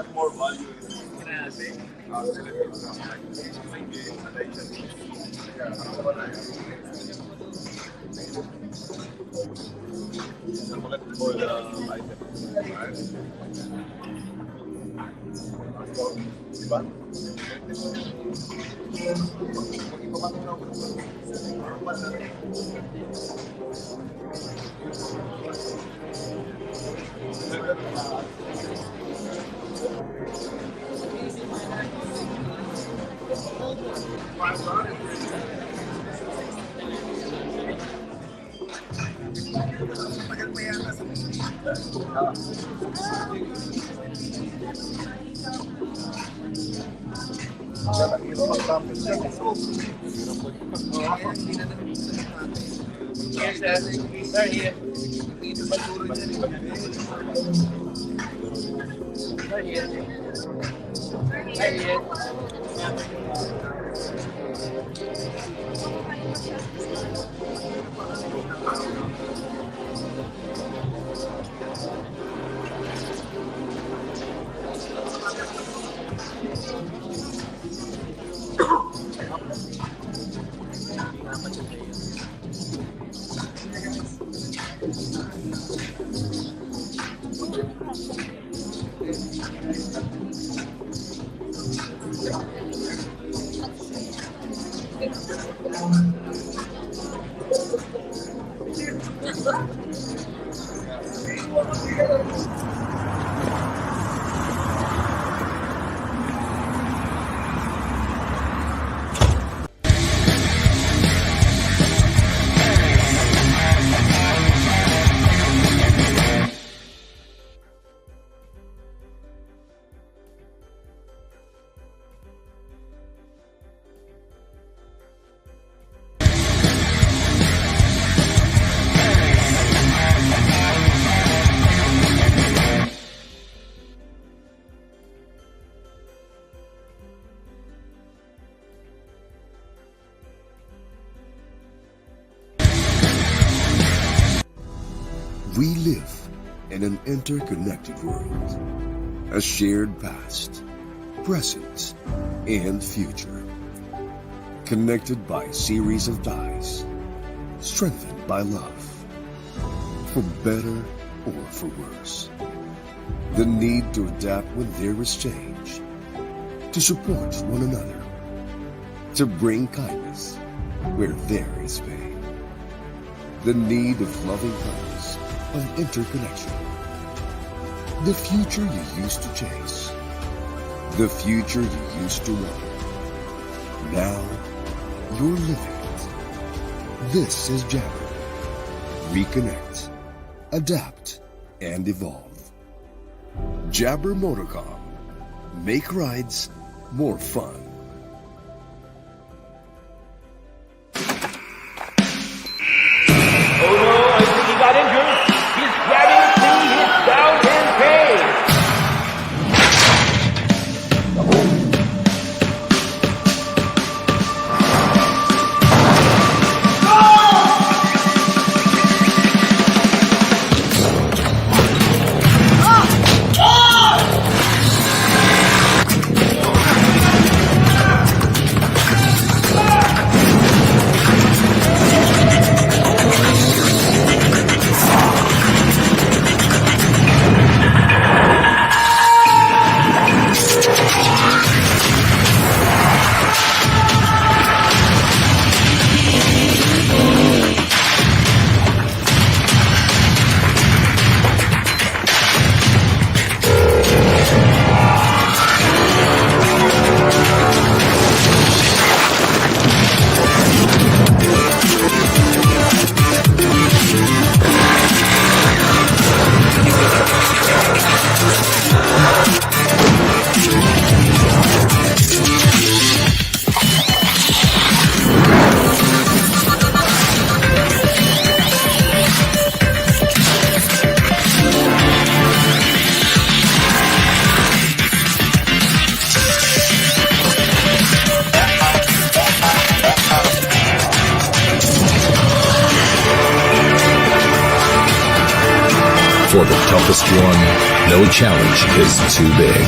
more value in diba? We live in an interconnected world, a shared past, present, and future, connected by a series of ties, strengthened by love, for better or for worse. The need to adapt when there is change, to support one another, to bring kindness where there is pain. The need of loving kindness, of interconnection. The future you used to chase. The future you used to want. Now, you're living it. This is Jabber. Reconnect, adapt, and evolve. Jabber Motorcom. Make rides more fun. For the toughest one, no challenge is too big.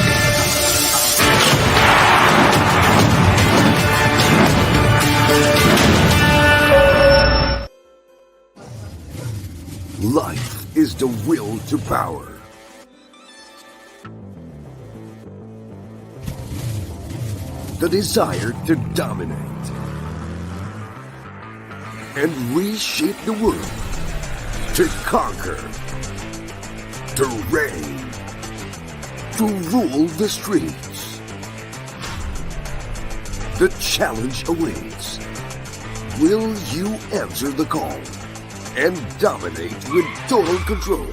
Life is the will to power. The desire to dominate and reshape the world, to conquer, to reign, to rule the streets. The challenge awaits. Will you answer the call and dominate with total control?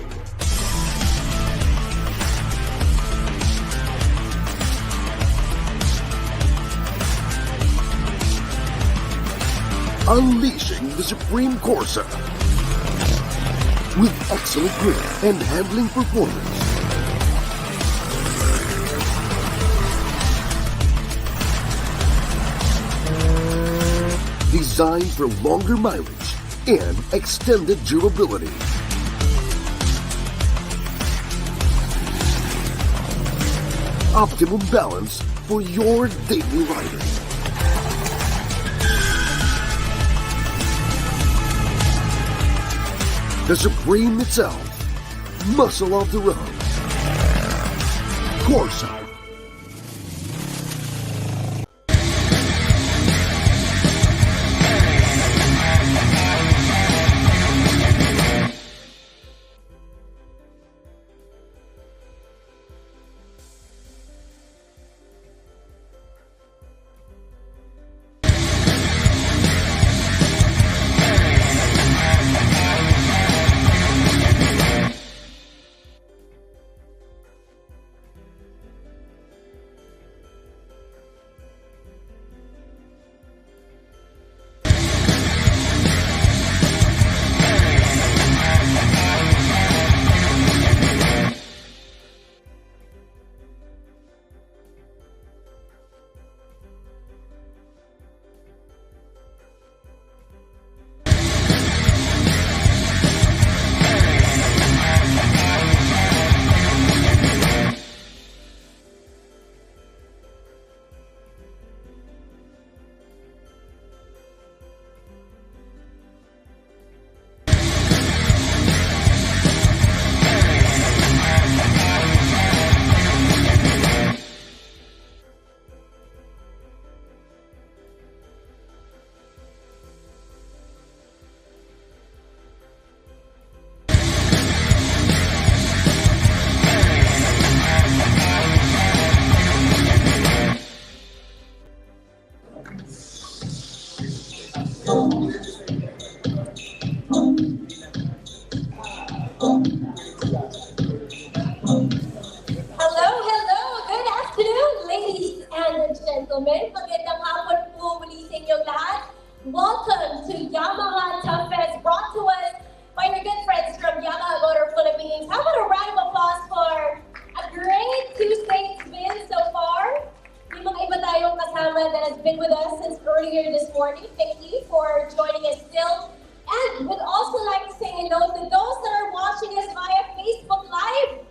Unleashing the Supreme Corsa with excellent grip and handling performance. Designed for longer mileage and extended durability. Optimum balance for your daily riding. The Supreme itself, muscle of the road. Corsa. gentlemen, magandang hapon po muli sa inyong lahat. Welcome to Yamaha Toughness, brought to us by your good friends from Yamaha Motor Philippines. How about a round of applause for a great Tuesday it's been so far? May mga iba tayong kasama that has been with us since earlier this morning. Thank you for joining us still. And would also like to say hello to those that are watching us via Facebook Live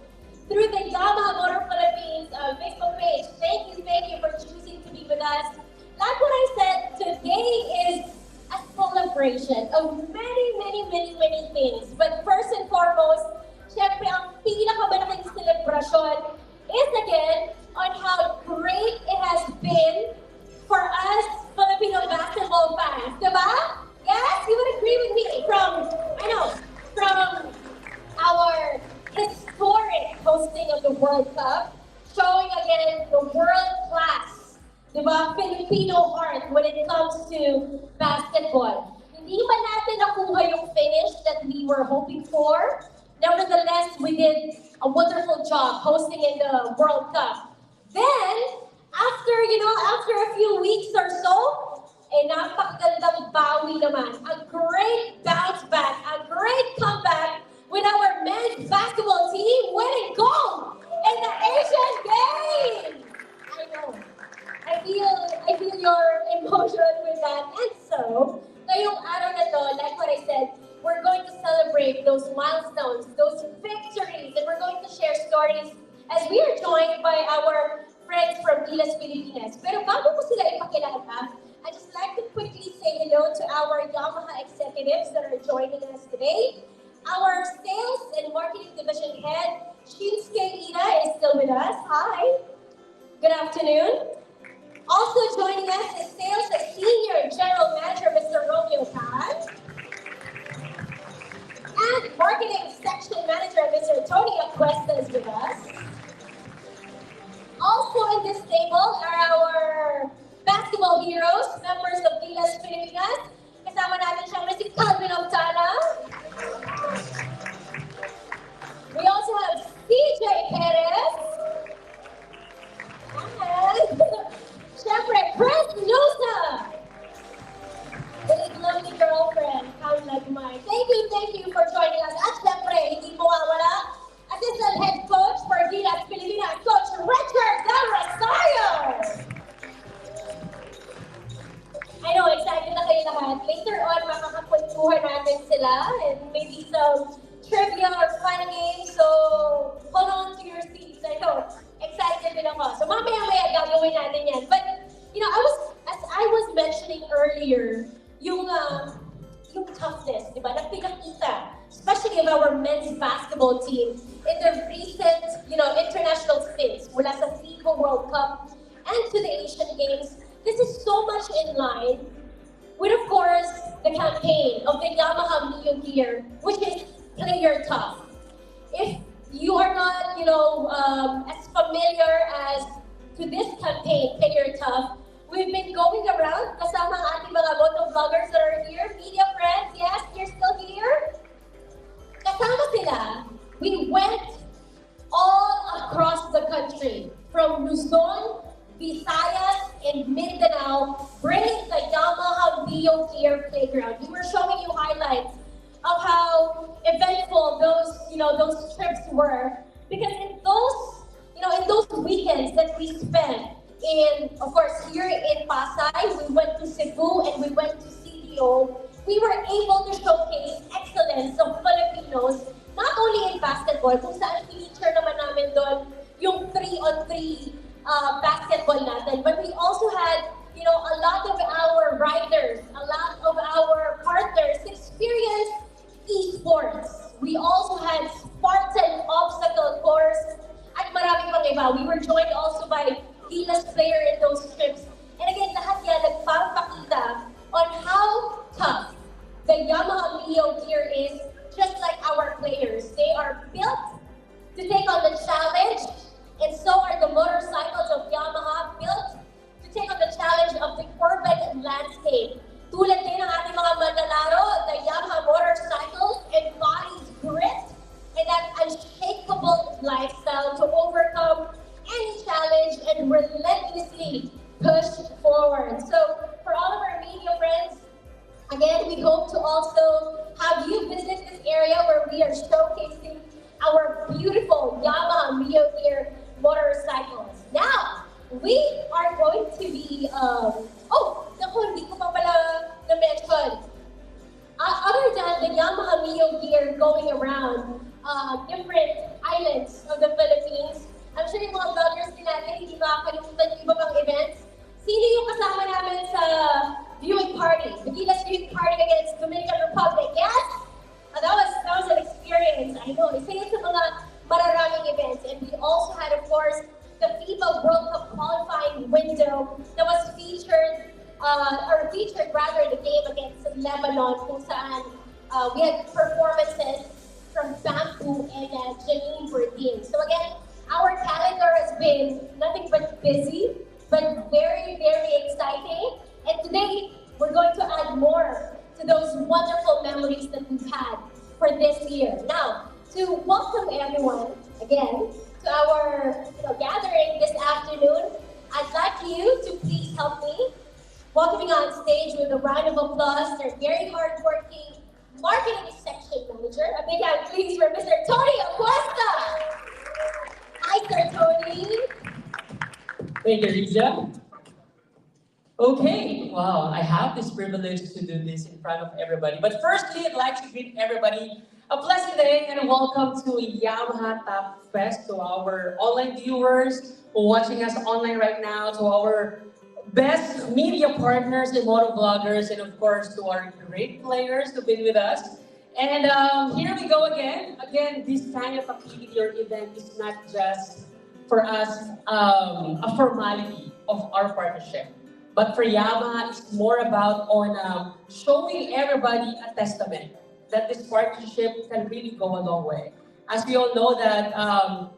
through the Yamaha Motor Philippines Facebook page. Thank you for choosing to be with us. Like what I said, today is a celebration of many things. But first and foremost, syempre ang pinakamalaking celebration is again on how great it has been for us Filipino basketball fans. Diba? Yes, you would agree with me from our historic hosting of the World Cup, showing again the world-class, diba, Filipino heart when it comes to basketball. Hindi ba natin nakuha yung finish that we were hoping for? Nevertheless, we did a wonderful job hosting in the World Cup. Then, after a few weeks or so, napakagandang bawi naman. A great bounce back, a great comeback with our men's basketball team winning gold in the Asian Games. I know. I feel your emotion with that. And so, ngayong araw na to, like what I said, we're going to celebrate celebrate those milestones, those victories, and we're going to share stories as we are joined by our friends from GILAS Pilipinas. Pero bago ko sila ipakilala, I'd just like to quickly say hello to our Yamaha executives that are joining us today. Our Sales and Marketing Division Head, Shinsuke Ida, is still with us. Hi. Good afternoon. Also joining us is Sales and Senior General Manager, Mr. Romeo Pan. And Marketing Section Manager, Mr. Tony Acuesta is with us. Also in this table are our basketball heroes, members of GILAS Pilipinas. Kasama natin siyang si Calvin Octana. We also have CJ Perez. And syempre, Chris Nusa. With his lovely girlfriend, how like mine. Thank you for joining us. At syempre, hindi mawawala, Assistant Head Coach for GILAS Pilipinas, Coach Richard Del Rosario. I know, excited na kayo lahat. Later on, makakapagtuhan natin sila and maybe some trivia or fun games. So, hold on to your seats. I know, excited din ako. So, mamaya-maya gagawin natin yan. But, you know, as I was mentioning earlier, yung toughness, di ba, na pinakita, especially of our men's basketball team in their recent, international stints mula sa FIBA World Cup and to the Asian Games. This is so much in line with, of course, the campaign of the Yamaha Mio gear, which is Player Tough. If you are not, as familiar as to this campaign, Player Tough, we've been going around kasama ang ating mga motovloggers that are here. Media friends, yes, you're still here? Kasama sila, we went all across the country, from Luzon, Visayas, and Mindanao, bringing the Yamaha Mio gear playground. We were showing you highlights of how eventful those trips were, because in those weekends that we spent of course, here in Pasay, we went to Cebu and we went to CDO. We were able to showcase excellence of Filipinos, not only in basketball, kung saan feature naman namin doon yung 3-on-3 basketball natin, but we also had, a lot of our riders, a lot of our partners experience esports. We also had Spartan obstacle course at marami pang iba. We were joined also by GILAS player in those trips. And again, lahat yan nagpapakita on how tough the Yamaha Mio gear is, just like our players. They are built to take on the challenge, and so are the motorcycles of Yamaha, built to take on the challenge of the urban landscape. Tulad din ng ating mga manlalaro, the Yamaha motorcycles embodies grit and that unshakable lifestyle to overcome any challenge and relentlessly push forward. So, for all of our media friends, again, we hope to also have you visit this area where we are showcasing our beautiful Yamaha Mio gear motorcycles. Now, we are going to be, hindi ko pa pala na-mention. Other than the Yamaha Mio gear going around different islands of the Philippines, I'm sure yung mga vloggers din natin, hindi makakalimutan yung iba pang events. Sino yung kasama namin sa viewing party? The GILAS viewing party against Dominican Republic, yes? That was an experience, I know. Isa yun sa mga mararaming events. And we also had, of course, the FIBA World Cup qualifying window that was featured the game against Lebanon, kung saan we had performances from Bamboo and Janine Burdine. So again, our calendar has been nothing but busy, but very, very exciting. And today, we're going to add more to those wonderful memories that we've had for this year. Now, to welcome everyone again to our gathering this afternoon, I'd like you to please help me welcoming on stage with a round of applause their very hardworking marketing section manager. A big hand, please, for Mr. Tony Acuesta. Hi, Sir Tony. Thank you, Riza. Okay, wow, I have this privilege to do this in front of everybody. But firstly, I'd like to greet everybody A blessed day and welcome to Yamaha Top Fest, to our online viewers watching us online right now, to our best media partners and moto vloggers, and of course to our great players who've been with us. And here we go again. Again, this kind of activity or event is not just for us a formality of our partnership. But for Yamaha, it's more about on showing everybody a testament that this partnership can really go a long way. As we all know that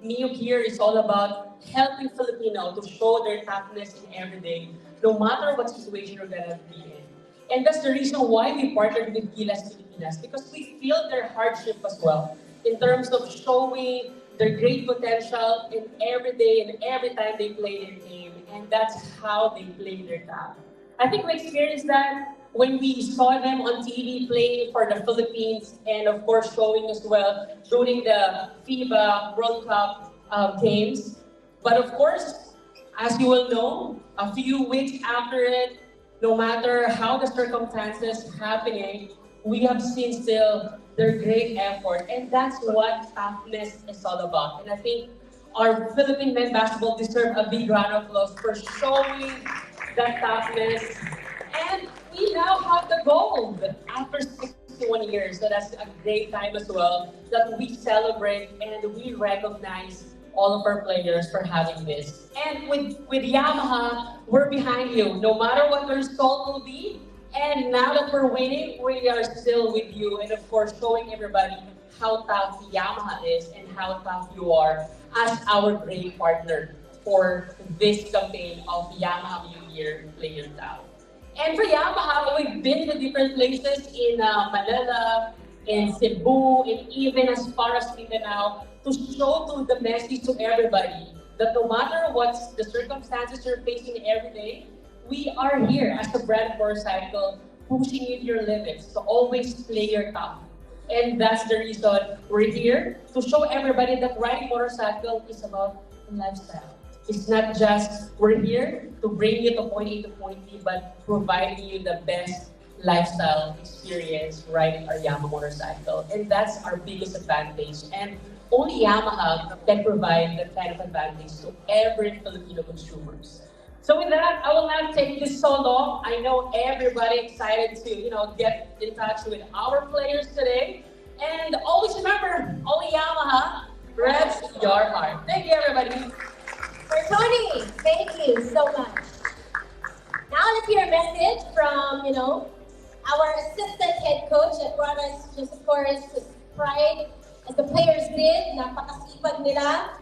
Neo here is all about helping Filipino to show their toughness in every day, no matter what situation you're gonna be in. And that's the reason why we partnered with GILAS Pilipinas, because we feel their hardship as well in terms of showing their great potential in every day and every time they play their game. And that's how they play their top. I think we experienced that when we saw them on TV playing for the Philippines, and of course showing as well during the FIBA World Cup games. But of course, as you will know, a few weeks after it, no matter how the circumstances happening, we have seen still their great effort. And that's what toughness is all about. And I think our Philippine men basketball deserve a big round of applause for showing that toughness. And we now have the gold after 61 years. So that's a great time as well that we celebrate and we recognize all of our players for having this. And with Yamaha, we're behind you. No matter what the result will be, and now that we're winning, we are still with you. And of course, showing everybody how tough Yamaha is and how tough you are as our great partner for this campaign of Yamaha New Year Player Tough. And for Yamaha, we've been to different places in Manila, in Cebu, and even as far as Mindanao to show to the message to everybody that no matter what the circumstances you're facing every day, we are here as a brand motorcycle pushing you to your limits to always play your top. And that's the reason we're here to show everybody that riding motorcycle is about lifestyle. It's not just we're here to bring you to point A to point B, but providing you the best lifestyle experience riding our Yamaha motorcycle. And that's our biggest advantage. And only Yamaha can provide that kind of advantage to every Filipino consumers. So with that, I will not take this so long. I know everybody excited to, get in touch with our players today. And always remember, only Yamaha revs your heart. Thank you, everybody. For Tony, thank you so much. Now let's hear a message from, our assistant head coach that brought us just, of course, with pride as the players did. Napakasipag nila.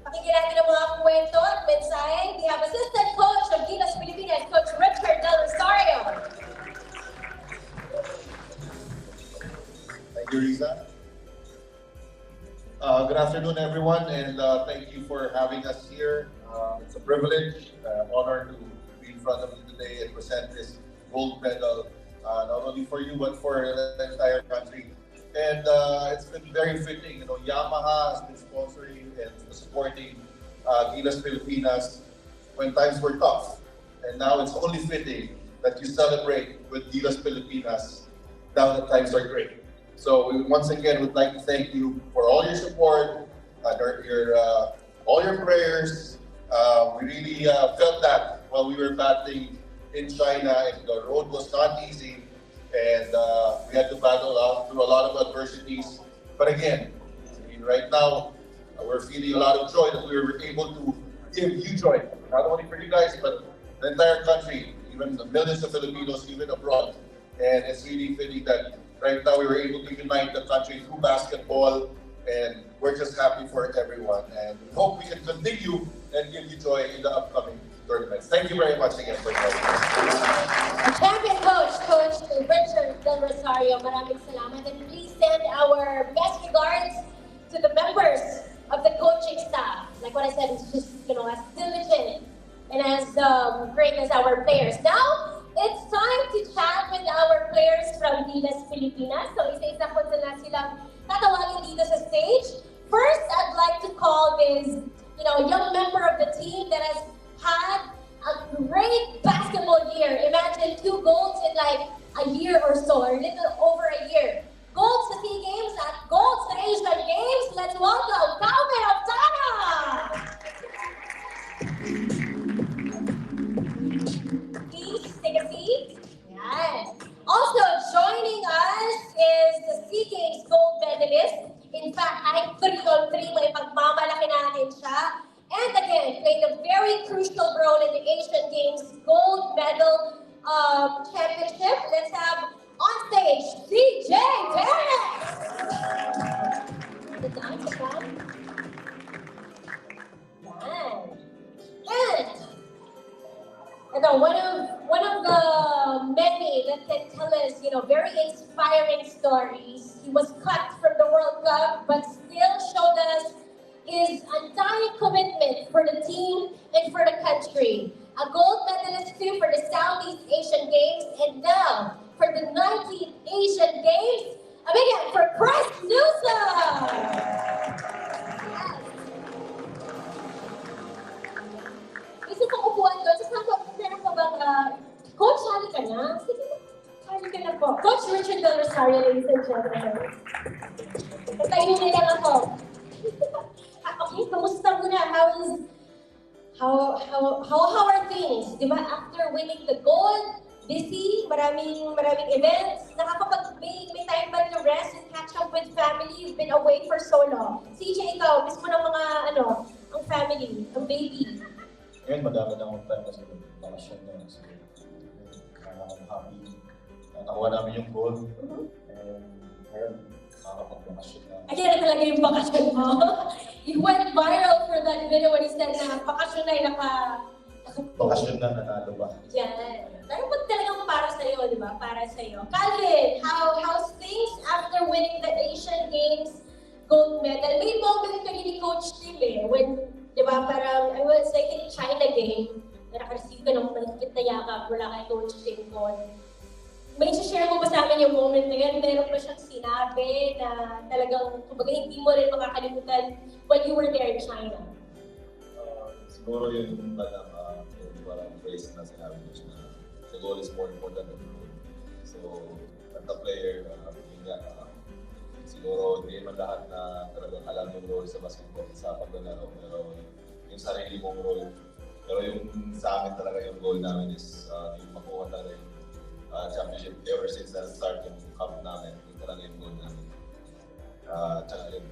Pakinggan natin ang mga kwento at mensahe. We have assistant coach of GILAS Pilipinas, Coach Richard Del Rosario. Thank you, Riza. Good afternoon, everyone, and thank you for having us here. It's a privilege, honor to be in front of you today and present this gold medal, not only for you, but for the entire country. And it's been very fitting. Yamaha has been sponsoring and supporting GILAS Pilipinas when times were tough. And now it's only fitting that you celebrate with GILAS Pilipinas now that times are great. So we once again would like to thank you for all your support, all your prayers. We really felt that while we were battling in China, and the road was not easy. And we had to battle out through a lot of adversities. But again, right now, we're feeling a lot of joy that we were able to give you joy. Not only for you guys, but the entire country, even the millions of Filipinos, even abroad. And it's really fitting that right now we were able to unite the country through basketball. And we're just happy for everyone. And we hope we can continue and give you joy in the upcoming tournaments. Thank you very much again for joining us. Champion coach, Coach Richard Del Rosario, maraming salamat. And please send our best regards to the members of the coaching staff. Like what I said, it's just, as diligent and as great as our players. Now, it's time to chat with our players from GILAS Pilipinas. So isa-isa po na silang tatawagin dito sa stage. First, I'd like to call this, young member of the team that has had a great basketball year. Imagine 2 golds in like a year or so, or a little over a year. Golds sa SEA Games at gold CJ Perez! The dance again. And one of the many that can tell us, very inspiring stories. He was cut from the World Cup, but still showed us his undying commitment for the team and for the country. A gold medalist too for the Southeast Asian Games, and now for the 19th Asian Games. A big hand for Chris Newsom! Isa pang upuan doon. Meron pa bang, Coach, hali ka na? Sige na. Hali ka na po. Coach Richard Del Rosario, ladies and gentlemen. Patayin nila lang ako. Okay, kamusta muna? How are things? Di ba, after winning the gold, busy, maraming events, may time ba to rest and catch up with family? You've been away for so long. CJ, ikaw, miss mo ng mga, ang family, ang baby. Ngayon, madami na akong time kasi bakasyon na. So, I'm happy na nakuha namin yung goal. And ngayon, makakapag-bakasyon na. Ayan na talaga yung bakasyon mo. You went viral for that video when he said na bakasyon na yung Bakasyon na, nanalo ba? Yan. Pero pag talagang para sa'yo, di ba? Para sa'yo. Calvin, how's things after winning the Asian Games gold medal? May moment kayo ni Coach Tim when, di ba, parang, I was like in China game, na naka-receive ka ng malapit na yakap mula kay Coach Tim Con. May share mo ba sa amin yung moment na yan? Meron ba siyang sinabi na talagang, kumbaga, hindi mo rin makakalimutan when you were there in China? Siguro yung parang phrase na sinabi niya na the goal is more important than the goal. So, as a player, siguro hindi man lahat na talagang alam yung role sa basketball sa paglalaro, pero yung sarili mong role. Pero yung sa amin talaga yung goal namin is yung makuha talaga yung championship ever since the start yung cup namin. Yung talaga yung goal namin. Tsaka yun.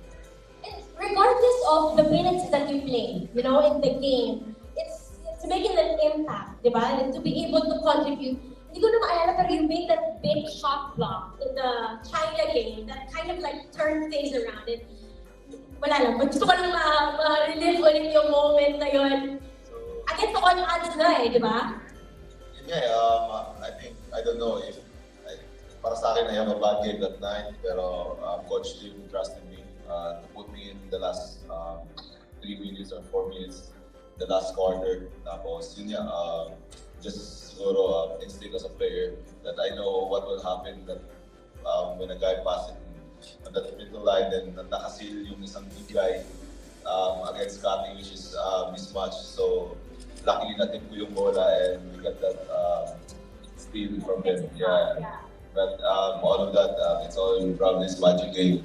And regardless of the minutes that you play, in the game, it's making an impact, di ba? And to be able to contribute. Hindi ko na maalala, pero you made that big shot block in the China game that kind of like turned things around. And wala lang, gusto ko lang ma-relive ulit yung moment na yun. Against all odds na di ba? I don't know if, para sa akin, I have a bad game that night, pero Coach Tim trusted me to put me in the last 3 minutes or 4 minutes, the last quarter. Tapos, just siguro instinct as a player that I know what will happen that when a guy passes on that middle line, then nakasil yung isang big guy against Scotty, which is mismatch. So, luckily natin ko yung bola and we got that steal from them. Yeah. But all of that, it's all probably magic game.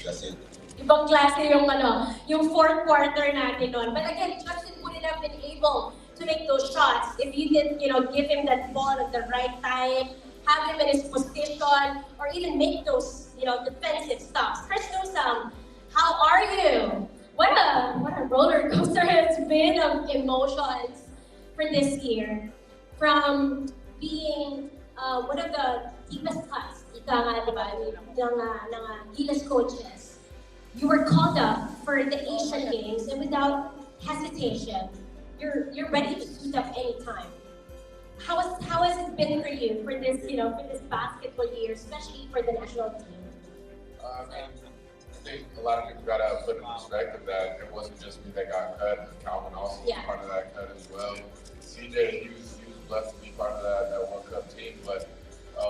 That's it. Ibang klase yung fourth quarter natin noon. But again, Justin wouldn't have been able to make those shots if you didn't, give him that ball at the right time, have him in his position, or even make those, defensive stops. Chris Newsom, how are you? What a roller coaster it's been of emotions for this year. From being one of the deepest cuts, ng GILAS coaches. You were called up for the Asian Games, and without hesitation, you're ready to suit up anytime. How has it been for you for this basketball year, especially for the national team? I think a lot of people got to put in perspective that it wasn't just me that got cut. Calvin also was part of that cut as well. CJ, he was blessed to be part of that World Cup team, but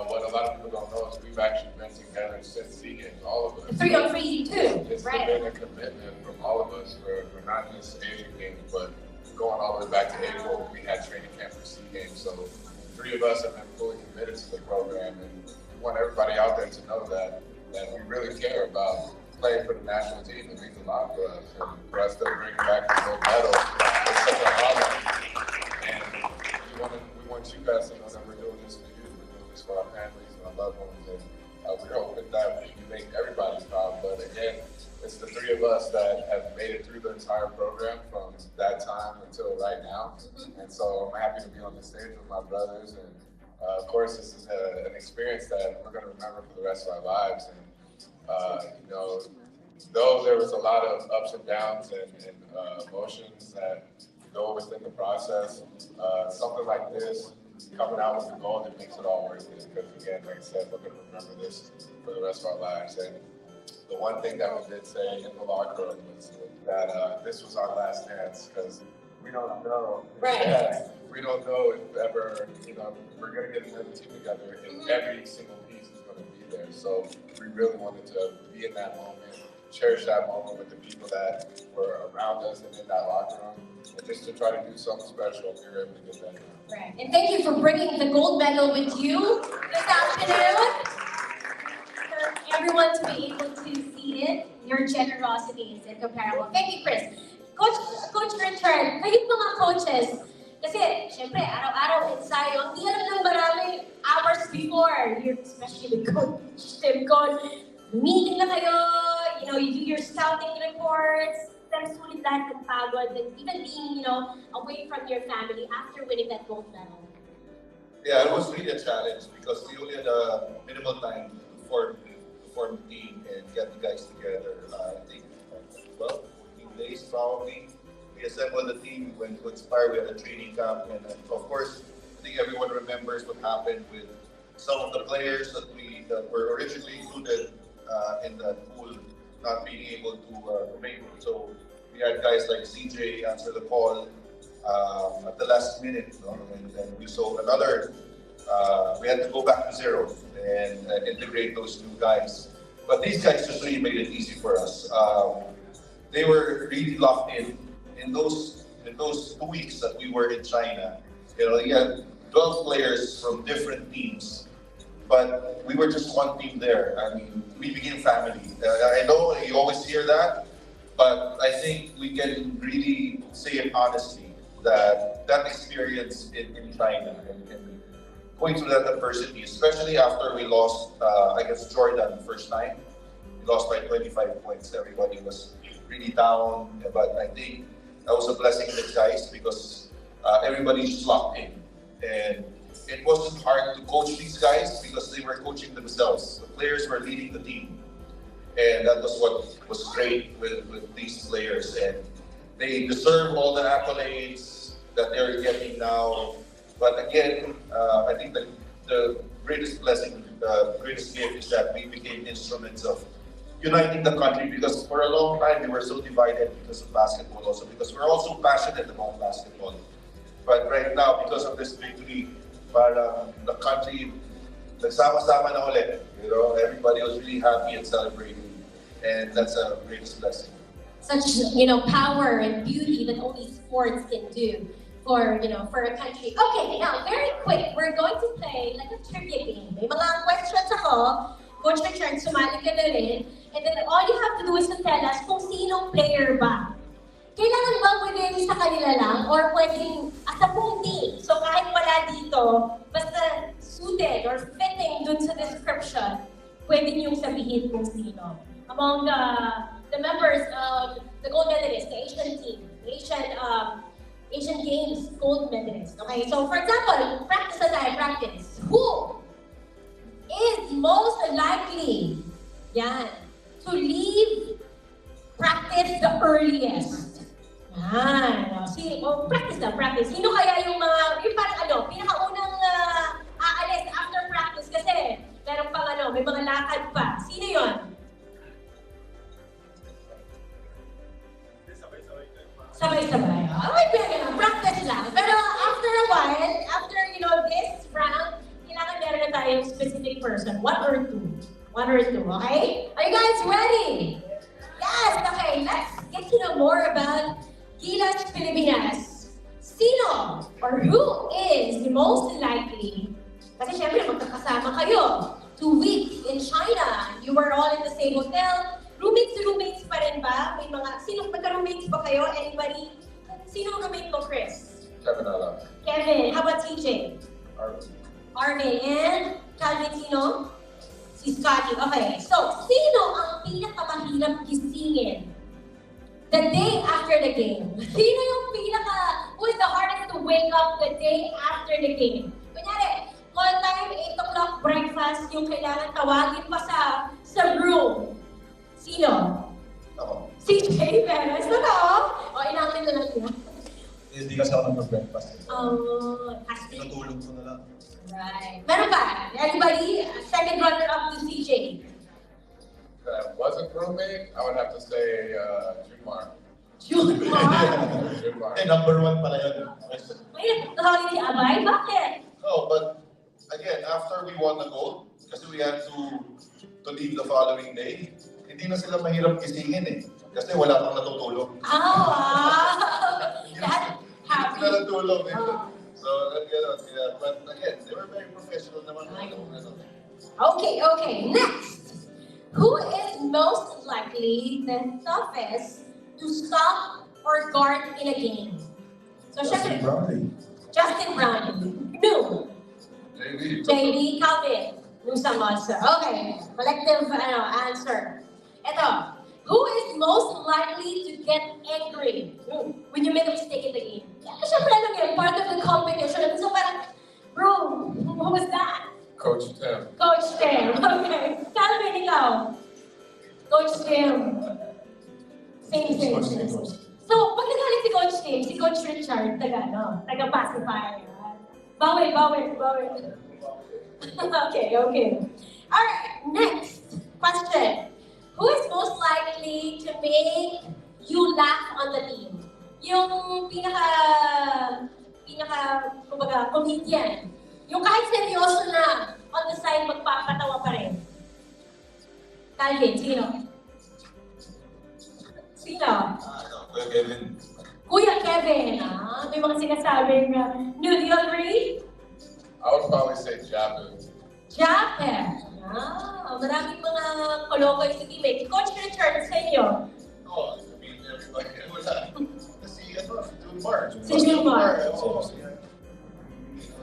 what a lot of people don't know is we've actually been together since SEA Games, all of us. 3-on-3 too, It's right? been a commitment from all of us for not just Asian Games, but going all the way back to April when we had training camp for SEA Games. So 3 of us have been fully committed to the program, and we want everybody out there to know that we really care about playing for the national team. It means a lot for us, and for us to bring back the gold medal, it's such an honor. And we want you guys to know that we're doing this for you. We're doing this for our families and our loved ones, and we're hoping that we can make everybody proud. But again, it's the 3 of us that have made it through the entire program from that time until right now. And so I'm happy to be on the stage with my brothers and Of course, this is an experience that we're going to remember for the rest of our lives. And, you know, though there was a lot of ups and downs and emotions that go within the process, something like this, coming out with the goal, that makes it all worth it. Because again, like I said, we're going to remember this for the rest of our lives. And the one thing that we did say in the locker room was that this was our last dance, because we don't know. Right. Yeah, we don't know if ever, you know, we're going to get another team together and every single piece is going to be there. So we really wanted to be in that moment, cherish that moment with the people that were around us and in that locker room, and just to try to do something special. We were able to get that done. Right. And thank you for bringing the gold medal with you this afternoon. For everyone to be able to see it, your generosity is incomparable. Thank you, Chris. Coach Richard, kayong mga coaches, kasi syempre araw-araw ensayo, hindi alam ng maraming hours before, especially with Coach Tim Con, meeting na kayo, you know, you do your scouting reports, pero sulit lahat ng pagod, and even being, you know, away from your family after winning that gold medal. Yeah, it was really a challenge because we only had a minimal time to form the team and get the guys together. I think 12, 14 days probably. We assembled the team, we went to Inspire, we had a training camp, and of course, I think everyone remembers what happened with some of the players that were originally included in the pool not being able to make it. So we had guys like CJ answer the call at the last minute, you know, and then we saw another. We had to go back to zero and integrate those new guys. But these guys just really made it easy for us. They were really locked in those 2 weeks that we were in China. You know, you had 12 players from different teams, but we were just one team there. I mean, we became family. I know you always hear that, but I think we can really say it honestly that experience in China and going through that adversity, especially after we lost against Jordan the first time. We lost by 25 points. Everybody was really down, but I think that was a blessing in disguise because everybody just locked in. And it wasn't hard to coach these guys because they were coaching themselves. The players were leading the team. And that was what was great with these players. And they deserve all the accolades that they're getting now. But again, I think the greatest blessing, the greatest gift is that we became instruments of uniting the country, because for a long time we were so divided because of basketball also, because we're also passionate about basketball. But right now, because of this victory, the country, nagsama-sama na ulit. You know, everybody was really happy and celebrating. And that's a greatest blessing. Such, you know, power and beauty that only sports can do for, you know, for a country. Okay, now, very quick, we're going to play like a trivia game. May mga questions ako. Coach Richard, sumali ka na rin. And then all you have to do is to tell us kung sinong player ba. Kailangan ba within sa kanila lang or pwedeng as a buong team? So kahit wala dito, basta suited or fitting dun sa description, pwede niyong sabihin kung sino. Among the members of the gold medalists, the Asian team, Asian Games gold medalists. Okay, so for example, practice. Who is most likely, to leave practice the earliest? Practice. Sino kaya yung parang pinakaunang aalis after practice kasi meron pang may mga lakad pa. Sino yun? Sabay-sabay. Okay, pwede lang. Practice lang. Pero after a while, after, this round, kailangan meron na tayong specific person. One or two, okay? Are you guys ready? Yes, okay. Let's get to know more about GILAS Pilipinas. Sino or who is the most likely, kasi syempre magkakasama kayo, 2 weeks in China, you were all in the same hotel, roommates pa rin ba? May sino magka-roommates ba kayo? Anybody? Sino roommate mo, Chris? Kevin. How about TJ? Arvin. And Calvin, sino? Si Scotty. Okay, so sino ang pinakamahirap gisingin the day after the game? Sino yung who is the hardest to wake up the day after the game? Kunyari, yung kailangan tawagin pa sa room? Sino? Ako. Si Jay Perez. Totoo? O, inamin na lang niya. Hindi kasi ako nag-breakfast. Kasi... Natulog ko na lang. Right. Meron ba? Anybody? Second runner-up to CJ. That wasn't roommate, I would have to say Jumar. Jumar? Number 1 pala yun. Wait, tawagin si Abay? Bakit? No, but again, after we won the gold, kasi we had to leave the following day, hindi na sila mahirap gisingin eh. Kasi wala pang natutulog. Wow! That's happy. Hindi na natulog eh. So, yeah, but again, they were very professional naman. Okay. Next. Who is most likely the toughest to stop or guard in a game? So, Justin Brownlee. Justin Brownlee. No. JD, Calvin. Lusang also. Okay. Collective answer. Ito. Who is most likely to get angry when you make a mistake in the game? Siyempre, alam yun, part of the competition. So parang, bro, what was that? Coach Tim. Coach Tim. Okay. Calvin, ikaw. Coach Tim. Same. So, pag nagalit si Coach Tim, si Coach Richard, taga-pacifier. Bawal. Okay. Alright, next question. Who is most likely to make you laugh on the team? Yung kumbaga, comedian. Yung kahit seryoso na, on the side, magpapatawa pa rin. Calvin, sino? Kuya Kevin. Kuya Kevin, may mga sinasabing, do you agree? I would probably say Japan. Maraming mga koloko yung sa teammate. Coach Richard, sa inyo? No, I mean, everybody, wala. Kasi, Jumar. Si Jumar.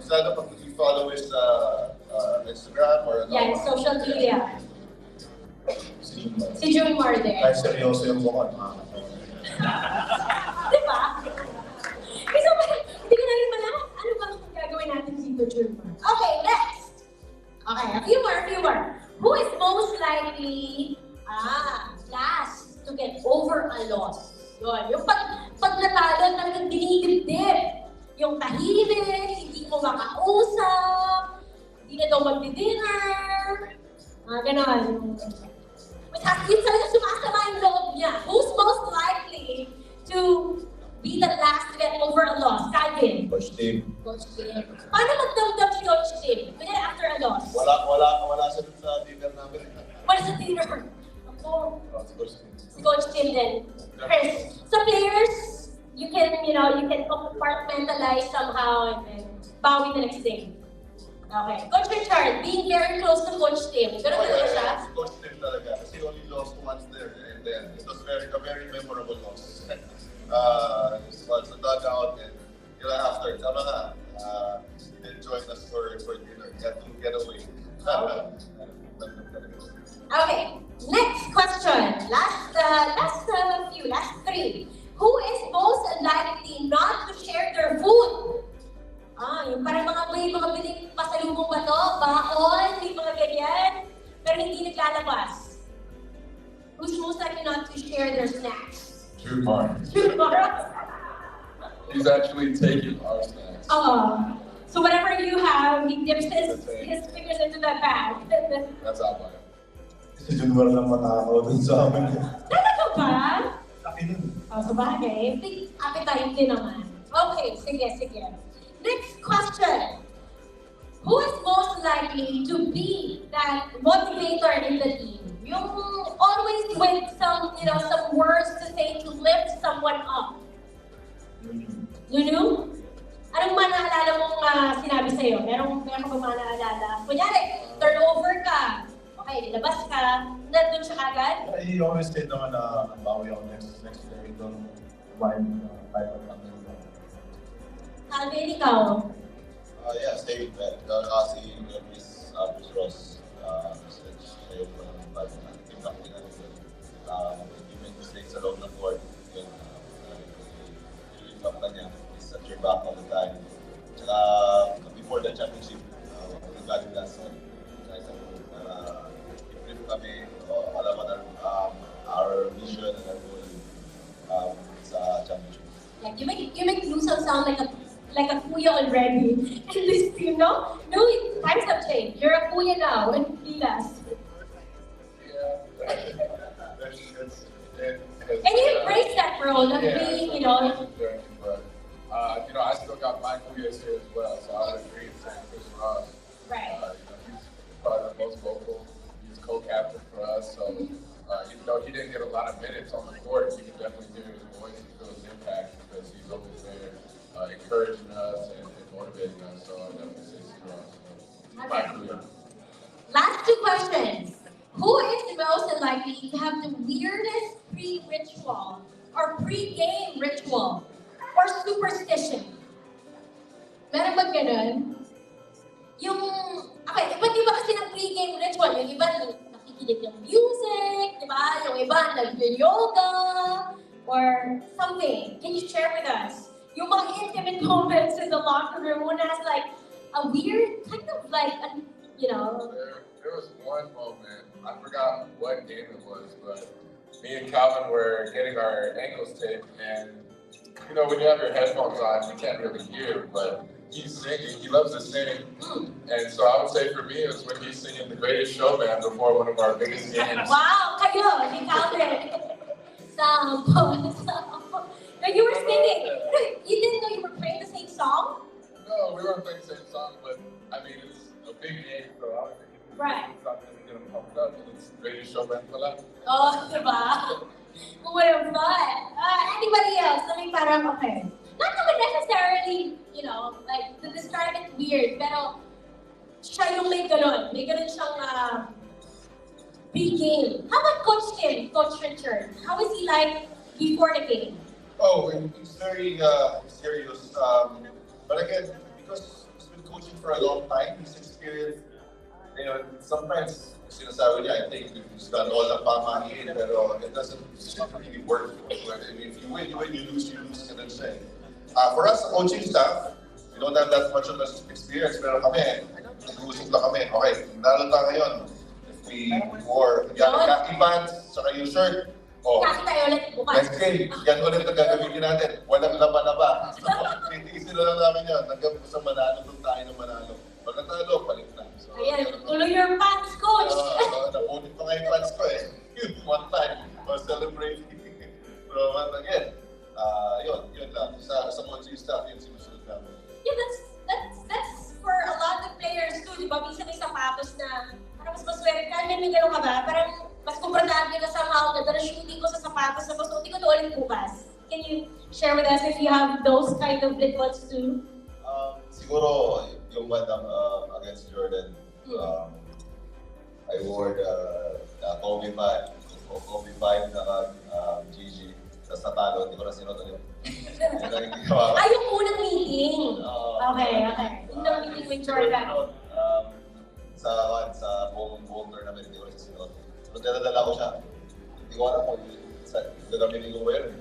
Sana pag i-follow is Instagram or ano. Yeah, social media. Si Jumar din. Kahit seryoso yung mukha. Diba? Kasi hindi ko na rin malaman ano bang gagawin natin dito, Jumar. Okay, next. Okay, a few more. Who is most likely, last to get over a loss? Yun, yung pag natalo, talagang dinidibdib. Yung tahimik, hindi mo makausap, hindi na daw magdi-dinner, ganon. Yun talagang sumasama yung loob niya. Who's most likely to be the last to get over a loss? Calvin. Coach Tim. Paano magdamdam si Coach Tim? Kunyari after a loss? Wala siya dun sa dinner namin. Wala sa dinner. Ako. Si Coach Tim din. Chris, sa players, you can compartmentalize somehow and then bawi the next day. Okay. Coach Richard, being very close to Coach Tim. Ganun talaga siya? Si Coach Tim talaga. Kasi he only lost once there. And then it was a very memorable loss. It was a dugout and after, tama nga, he joined us for dinner. He had to get away. Okay, next question. Last three. Who is most likely not to share their food? Yung parang may mga biling pasalubong ba to? Baon, may mga ganyan. Pero hindi naglalabas. Who's most likely not to share their snacks? Jumar. He's actually taking our snacks. So whatever you have, he dips his fingers into that bag. That's our bag. Si Jumar lang matakaw dun sa amin. Talaga ba? Akin. Sa bagay. Big appetite din naman. Okay, sige. Next question. Who is most likely to be that motivator in the team? Yung always with some words to say to lift someone up. Lulu? Anong manaalala mong sinabi sa'yo? Meron ka ba manaalala? Kunyari, turnover ka. Okay, nilabas ka. Nandun siya agad? He always said naman na bawi ako next day. Don't mind type of thing. Calvin, ikaw? Yeah, same. Kasi Miss Ross said siya yung team captain natin. He made mistakes along the court. Yung kapta niya is at your back all the time. Before the championship, we got last one. vision and our goal sa championship. Like you make Luzon sound like a kuya already. At least you know. No, times have changed. You're a kuya now in Gilas. And you embrace that role of being, you know. But I still got my kuyas here as well, so I would agree with Chris Ross. Right. He's probably the most vocal. He's co-captain for us, so even though he didn't get a lot of minutes on the court, you can definitely hear his voice and feel his impact because he's always there, encouraging us and motivating us. So I definitely say Ross. He's my kuya. Last two questions. Who is most likely to have the weirdest pre-ritual or pre-game ritual or superstition? Meron ba ganun? Okay, iba't iba kasi ng pre-game ritual. Yung iba nakikinig ng music, di ba? Yung iba nag-yoga or something. Can you share with us? Yung mga intimate moments in the locker room when has like a weird, kind of like, There was one moment, I forgot what game it was, but me and Calvin were getting our ankles taped, and when you have your headphones on, you can't really hear, but he's singing, he loves to sing, and so I would say for me, it was when he's singing The Greatest Showman before one of our biggest games. Wow, kayo, ni Calvin. Sample. No, you were singing. You didn't know you were playing the same song? No, we weren't playing the same song, but I mean, it's a big game, so I was thinking, right. Get him pumped up, and it's Greatest Showman pala. Oh, diba? Who would have thought? Anybody else? I mean, parang okay. Not naman necessarily, like, to describe it weird, pero siya yung may ganun. May ganun siyang pre-game. How about Coach Tim, Coach Richard? How is he like before the game? Oh, he's very serious. But again, because he's been coaching for a long time, he's experienced. Sometimes sinasabi niya, I think he's done all the pamahiin, pero it doesn't really work. If you win, you lose, ganun siya. For us, coaching staff, we don't have that much of experience, pero kami, nag-uusap na kami, okay, nalo tayo ngayon. If we wore khaki pants, saka yung shirt, Kasi tayo ulit bukas. next game, yan ulit ang gagamitin natin. Walang laban-laba. So, titiisin na lang namin yan. Hanggang sa manalo, doon tayo na manalo. Pag natalo, palit na. So, Ayan, tuloy your pants, Coach! Napunit pa nga yung pants ko eh. One time, while celebrating. So, again, yun lang. Sa coaching staff, yun sinusunod namin. Yeah, that's for a lot of players too, di ba? Minsan may sapatos na parang mas maswerte ka, may gano'n ka ba? Parang mas komportable ka somehow, ganda na shooting ko sa sapatos na masuotin ko to ulit bukas. Can you share with us if you have those kind of rituals too? Siguro, yung bandang against Jordan, I wore the Kobe 5 na GG. Tapos natalo, hindi ko na sinutuloy. Yung unang meeting. Okay. Unang meeting with Jordan. Sa buong tournament, hindi ko na sinutuloy. So, dinadala ko siya. Hindi ko alam kung gagamitin ko ba yun.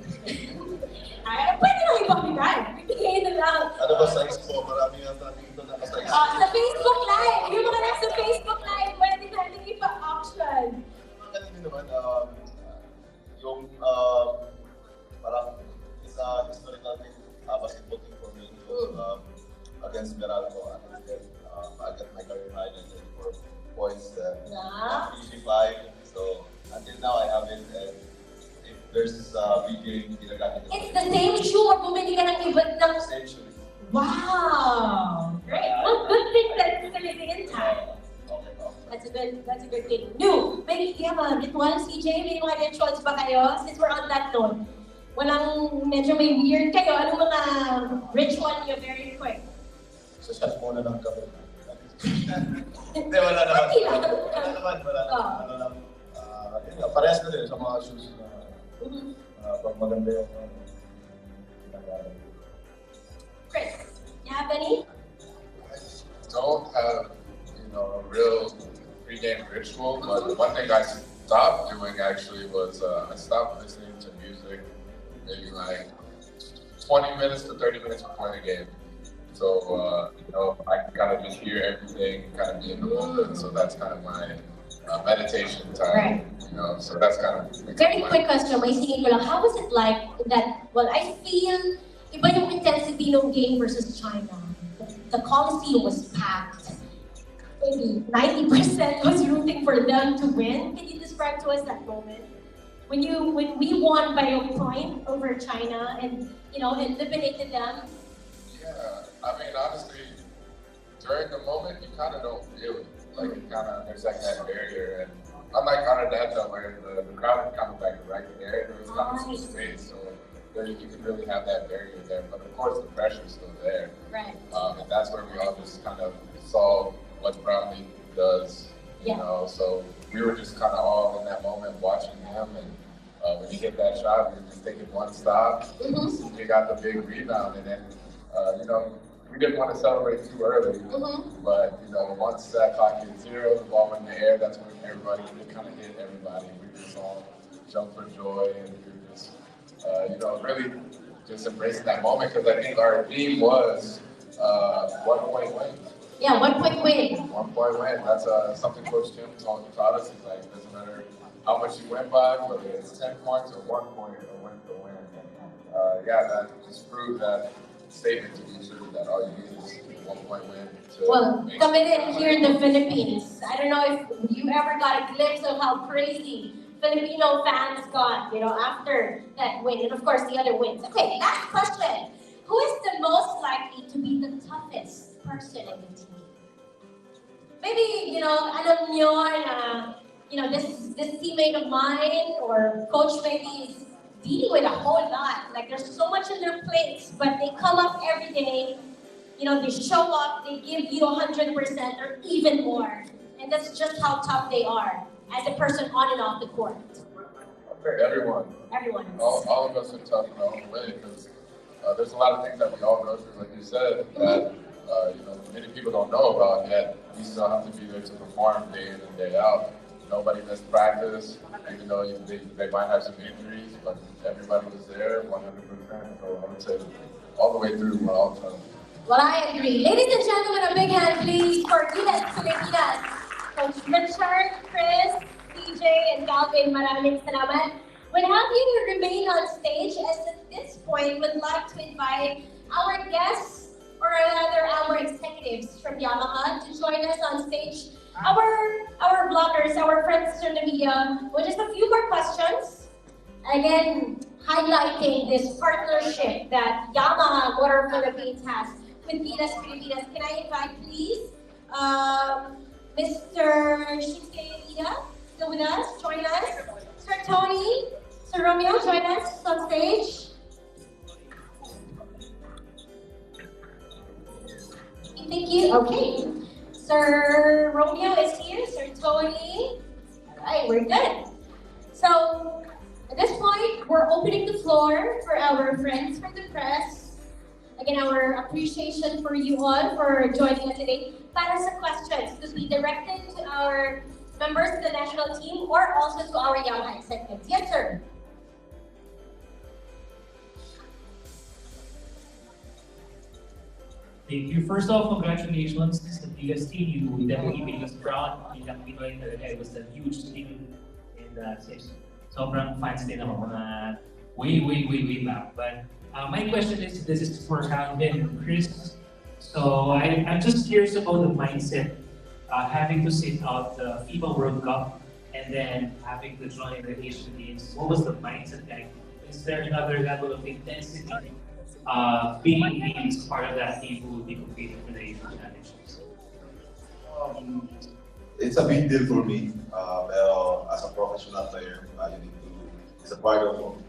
Pwede lang ipakita. Bibigay na lang. Ano ba size ko? Marami yung dito na size. Sa Facebook Live. Yung mga nasa Facebook Live, pwede natin ipa-auction. Ganun din naman, yung parang isa historical thing, basketball team for me. Against Meralco, I got my career high and 24 points, 55. So until now I haven't. If there's big game, ginagamit ko. It's the same shoe or bumili ka ng iba ng... Same shoe. Wow! Great. Well, good thing that it's still intact. Okay. That's a good thing. New! Maybe you have a ritual, CJ? May mga rituals ba kayo? Since we're on that note. Walang medyo may weird kayo. Anong mga ritual niyo very quick? So shot muna ng kape. Hindi, wala naman. Wala naman. Ano lang. Parehas na rin sa mga shoes na pag maganda yung ginagawa. Chris, you have any? I don't have, a real pre-game ritual, but one thing I stopped doing actually was I stopped listening to music maybe like 20 minutes to 30 minutes before the game. So, I can kind of just hear everything and kind of be in the moment. So that's kind of my meditation time. Right. So that's kind of very quick question. May singin ko lang, how was it like that? Well, I feel iba yung intensity ng game versus China. The Coliseum was packed. Maybe 90% was rooting for them to win. Can you describe to us that moment? When we won by a point over China and eliminated them? Yeah, I mean, honestly, during the moment, you kind of don't feel it. Like, there's like that barrier. And unlike Canada, where the crowd is kind of like right there, there was kind of some space. So you can really have that barrier there. But of course, the pressure is still there. Right. And that's where we all just kind of saw what Brownlee does, you know. So we were just kind of all in that moment watching him. And when he hit that shot, we were just taking one stop. He got the big rebound. And then, we didn't want to celebrate too early, but once that clock hit zero, the ball went in the air, that's when it kind of hit everybody. We just all jumped for joy, and we were just, really just embracing that moment, because I think our theme was 1 point win. Yeah, 1 point win. 1 point win. That's something Coach Tim taught us. It's like, it doesn't matter how much you win by, whether it's 10 points or 1 point or win for win. That just proved that statement to be true, that all you need is 1 point win. Well, coming in here in the Philippines, I don't know if you ever got a glimpse of how crazy Filipino fans got, after that win, and of course the other wins. Okay, last question. Who is the most likely to be the toughest person in the team? Maybe, alam nyo na, this teammate of mine or coach maybe is dealing with a whole lot. Like, there's so much in their plates, but they come up every day, they show up, they give you 100% or even more. And that's just how tough they are as a person on and off the court. Okay, everyone. Everyone. All of us are tough in our own way, because there's a lot of things that we all go through, like you said, that many people don't know about, yet we still have to be there to perform day in and day out. Nobody missed practice, even though they might have some injuries, but everybody was there 100%. So I would say all the way through, we're all tough. Well, I agree. Ladies and gentlemen, a big hand, please, for GILAS Pilipinas. Coach Richard, Chris, DJ, and Calvin, maraming salamat. We'll have you remain on stage, as at this point, we'd like to invite our guests, or rather our executives from Yamaha, to join us on stage. Our bloggers, our friends from the media, with just a few more questions. Again, highlighting this partnership that Yamaha Motor Philippines has with GILAS Pilipinas. Can I invite, please, Mr. Shinsuke Ida, still with us, join us. Sir Tony, Sir Romeo, join us on stage. Thank you. Okay. Sir Romeo is here, Sir Tony. All right, we're good. So, at this point, we're opening the floor for our friends from the press. Again, our appreciation for you all for joining us today. Para sa questions to be directed to our members of the national team or also to our Yamaha executives. Yes, sir. Thank you. First off, congratulations sa GILAS team. You definitely made us proud. Bilang Pinoy talaga, it was a huge thing. And sobrang fans din ako, mga way back. But my question is, this is for Calvin and Chris. So I'm just curious about the mindset, having to sit out the FIBA World Cup and then having to join the Asian Games. What was the mindset like? Is there another level of intensity? Being part of that team who will be competing for the Asian Championships? It's a big deal for me. Pero as a professional player, you need to. It's a part of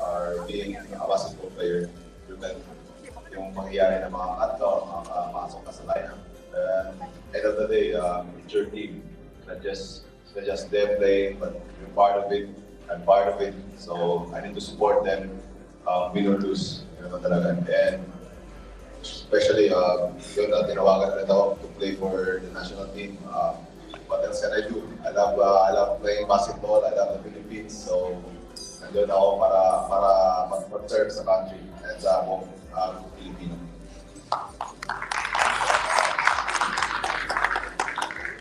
our being a basketball player. Yung mangyayari ng mga atlo, makapasok ka sa lineup. End of the day, it's your team. Not just them playing, but you're part of it. I'm part of it, so I need to support them. Win or lose, talaga. And especially, yun na tinawagan rin ako to play for the national team. What else can I do? I love playing basketball. I love the Philippines. So, nandun ako para mag-serve sa country and sa buong Filipino.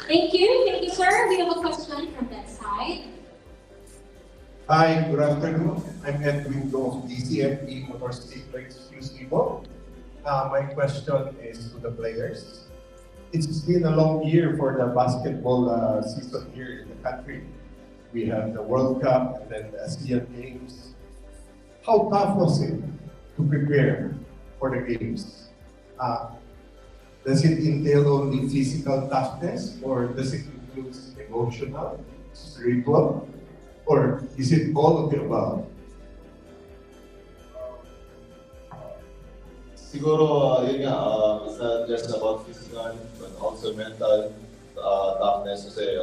Thank you, sir. We have a question from the Hi, good afternoon. I'm Edwin Go of DCFE Motorcycles Use Evo. My question is to the players. It's been a long year for the basketball season here in the country. We have the World Cup and then the Asian Games. How tough was it to prepare for the games? Does it entail only physical toughness, or does it include emotional, spiritual, or is it all of the above? Siguro, yun nga, it's not just about physical, but also mental toughness. Kasi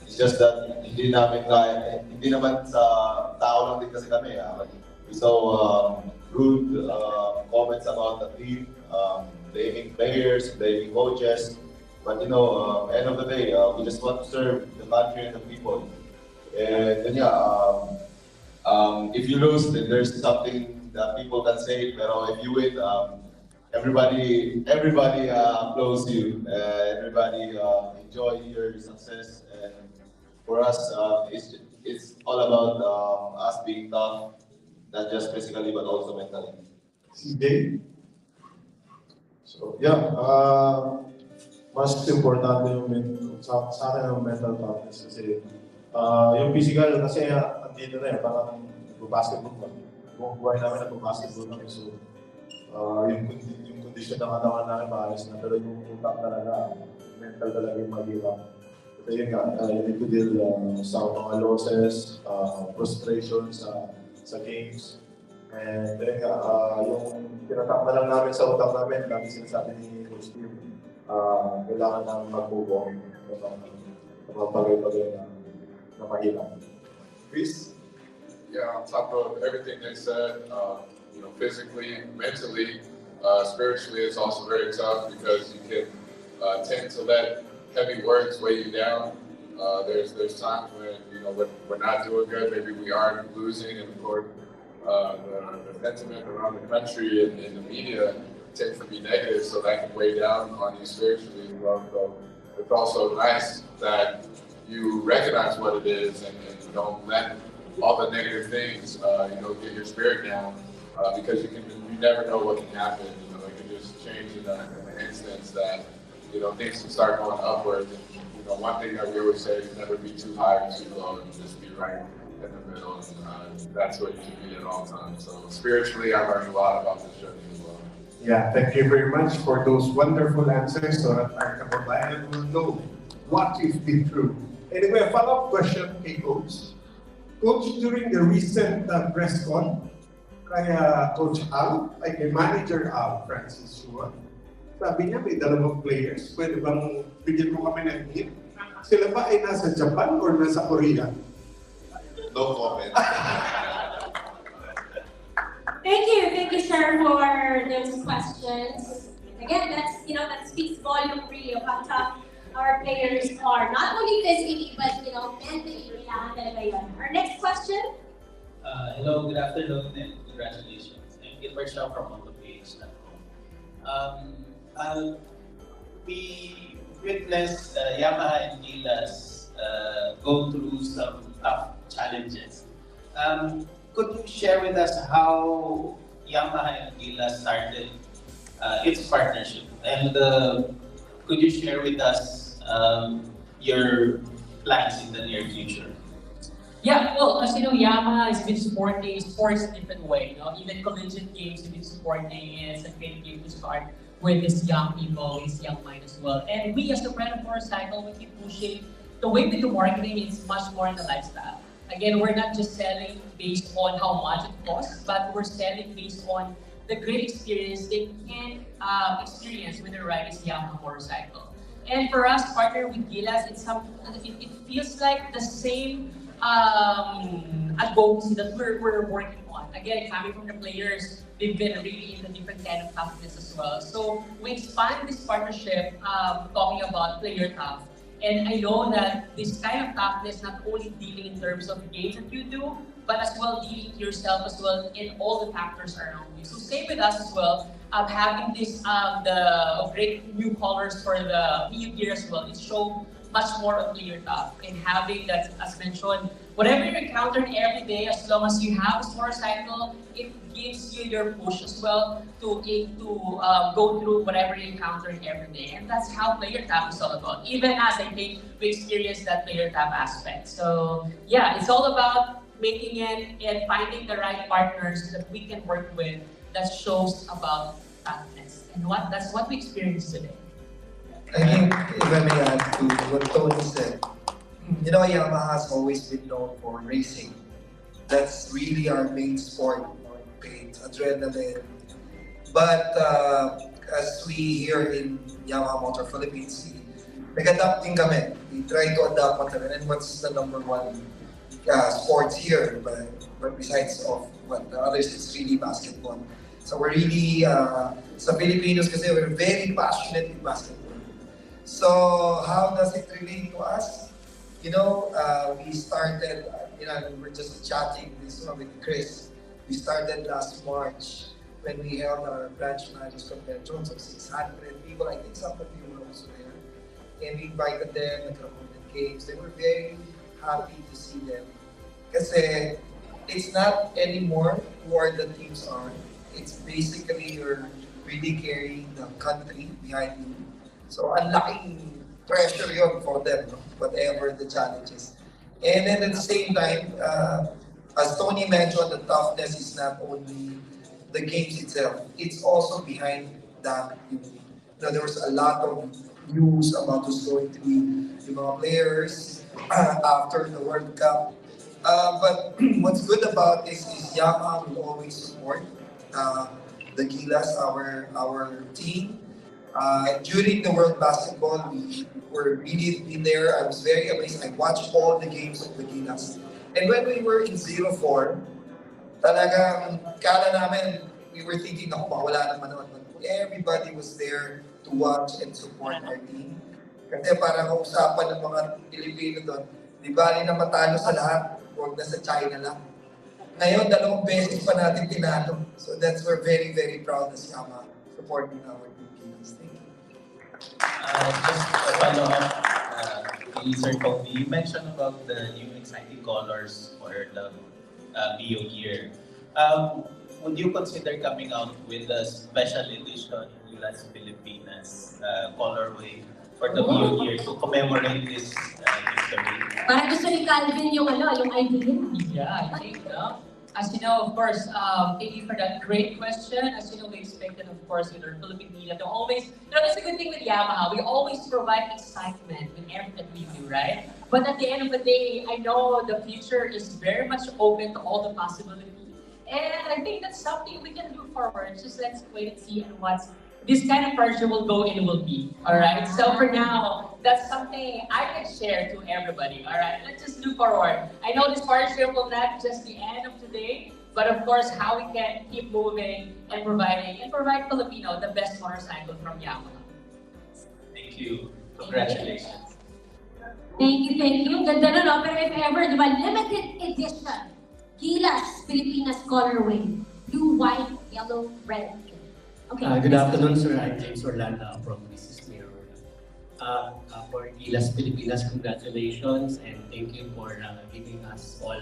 it's just that hindi namin kaya, hindi naman sa tao lang din kasi kami. We saw rude comments about the team, blaming players, blaming coaches. But end of the day, we just want to serve the country and the people. And then if you lose, then there's something that people can say. Pero if you win, everybody applauds you. Everybody enjoy your success. And for us, it's all about us being tough, not just physically but also mentally. CJ? So yeah, mas importante yung sa akin yung mental toughness kasi yung physical kasi andito na parang basketball lang. Buong buhay namin nag-basketball lang. So yung condition ng katawan namin maayos na, pero yung utak talaga, mental talaga yung mahirap. Kasi yun nga, you need to deal sa mga losses, frustration sa games. And then yung tinatak na lang namin sa utak namin, lagi sinasabi ni Coach Tim, kailangan namin mag-move on sa mga bagay-bagay na mahirap. Chris? Yeah, on top of everything they said, physically, mentally, spiritually, it's also very tough because you can tend to let heavy words weigh you down. There's times when we're not doing good, maybe we are losing, and of course, the sentiment around the country and the media tends to be negative, so that can weigh down on you spiritually as well. So it's also nice that you recognize what it is and you don't let all the negative things, get your spirit down, because you never know what can happen. It can just change in an instance that, things can start going upwards. And, one thing that we always say is never be too high or too low, and just be right in the middle. And that's what you should be at all times. So spiritually, I learned a lot about this journey as well. Yeah, thank you very much for those wonderful answers so that our kababayan will know what you've been through. Anyway, a follow-up question kay Coach. Coach, during the recent PRESSCON, kaya Coach Al, ay kay Manager Al, Francis Chua, sabi niya may dalawang players, pwede bang bigyan mo kami ng hint? Sila ba ay nasa Japan or nasa Korea? No comment. Thank you, sir, for those questions. Again, that speaks volume really of how tough our players are. Not only physically, but mentally. Our next question. Hello, good afternoon, and congratulations. I'm Gilbert Shaw from AutoPage.com. We witnessed Yamaha and GILAS go through some tough challenges. Could you share with us how Yamaha and GILAS started its partnership? And could you share with us your plans in the near future? Yeah, well, as you know, Yamaha has been supporting sports in a different way. Even collegiate games have been supporting it. It's a great game to start with these young people, these young minds as well. And we, as the brand of motorcycle, we keep pushing. The way we do marketing is much more in the lifestyle. Again, we're not just selling based on how much it costs, but we're selling based on the great experience they can experience when they ride this Yamaha motorcycle. And for us, partner with GILAS, it feels like the same advocacy that we're working on. Again, coming from the players, they've been really in the different kind of toughness as well. So we expand this partnership talking about player tough. And I know that this kind of toughness not only dealing in terms of games that you do, but as well dealing with yourself as well in all the factors around you. So same with us as well, having this the great new colors for the new gear as well. It showed much more on player top and having that, as mentioned, whatever you're encountering every day, as long as you have a motorcycle, it gives you your push as well to go through whatever you're encountering every day. And that's how player tap is all about. Even as I think we experience that player tap aspect. So yeah, it's all about making it and finding the right partners that we can work with that shows about toughness. And that's what we experience today. I think if I may add to what Tony said, you know, Yamaha has always been known for racing. That's really our main sport, paint, adrenaline. But as we here in Yamaha Motor Philippines, nag-adapt din kami. We try to adapt what and what's the number one sports here, but besides of what the others, it's really basketball. So we're really, sa Filipinos kasi we're very passionate in basketball. So how does it relate to us? You know, we started, you know, we were just chatting this one with Chris. We started last March when we held our branch managers convention of 600 people. I think some of you were also there. And we invited them, nagkaroon games. They were very happy to see them. Kasi it's not anymore who are the teams are. It's basically you're really carrying the country behind you. So ang laking pressure yun for them, no? Whatever the challenges. And then at the same time, as Tony mentioned, the toughness is not only the games itself, it's also behind that unity. You know, there was a lot of news about who's going to be the mga players after the World Cup. But what's good about this is Yamaha will always support the GILAS, our team. During the World Basketball, we were really in there. I was very amazed. I watched all the games of the GILAS. And when we were in 04, talagang kala namin, we were thinking, naku, wala naman naman. Everybody was there to watch and support our team. Kasi parang usapan ng mga Pilipino doon, di bali na matalo sa lahat, huwag na sa China lang. Ngayon, 2 beses pa natin tinalo. So that's we're very, very proud as Yamaha supporting our team. Thank you. Just a follow-up, Sir Kobe, you mentioned about the new exciting colors for the BO gear. Would you consider coming out with a special edition GILAS Pilipinas colorway for the BO gear to commemorate this victory? Parang gusto ni Calvin yung idea. Yeah, I think, as you know, of course, thank you for that great question. As you know, we expected, of course, with our Philippine media to always, you know, that's a good thing with Yamaha. We always provide excitement with everything we do, right? But at the end of the day, I know the future is very much open to all the possibilities. And I think that's something we can do forward. Just let's wait and see and what's this kind of pressure will go and will be. All right. So for now, that's something I can share to everybody. All right. Let's just look forward. I know this partnership will not just the end of today, but of course, how we can keep moving and provide Filipino the best motorcycle from Yamaha. Thank you. Congratulations. Thank you. Ganda na, no? Pero if ever, di ba, limited edition, GILAS Pilipinas colorway, blue, white, yellow, red. Okay. Good afternoon, sir. I'm James Orlando from Mrs. Mayor. For GILAS Pilipinas, congratulations and thank you for giving us all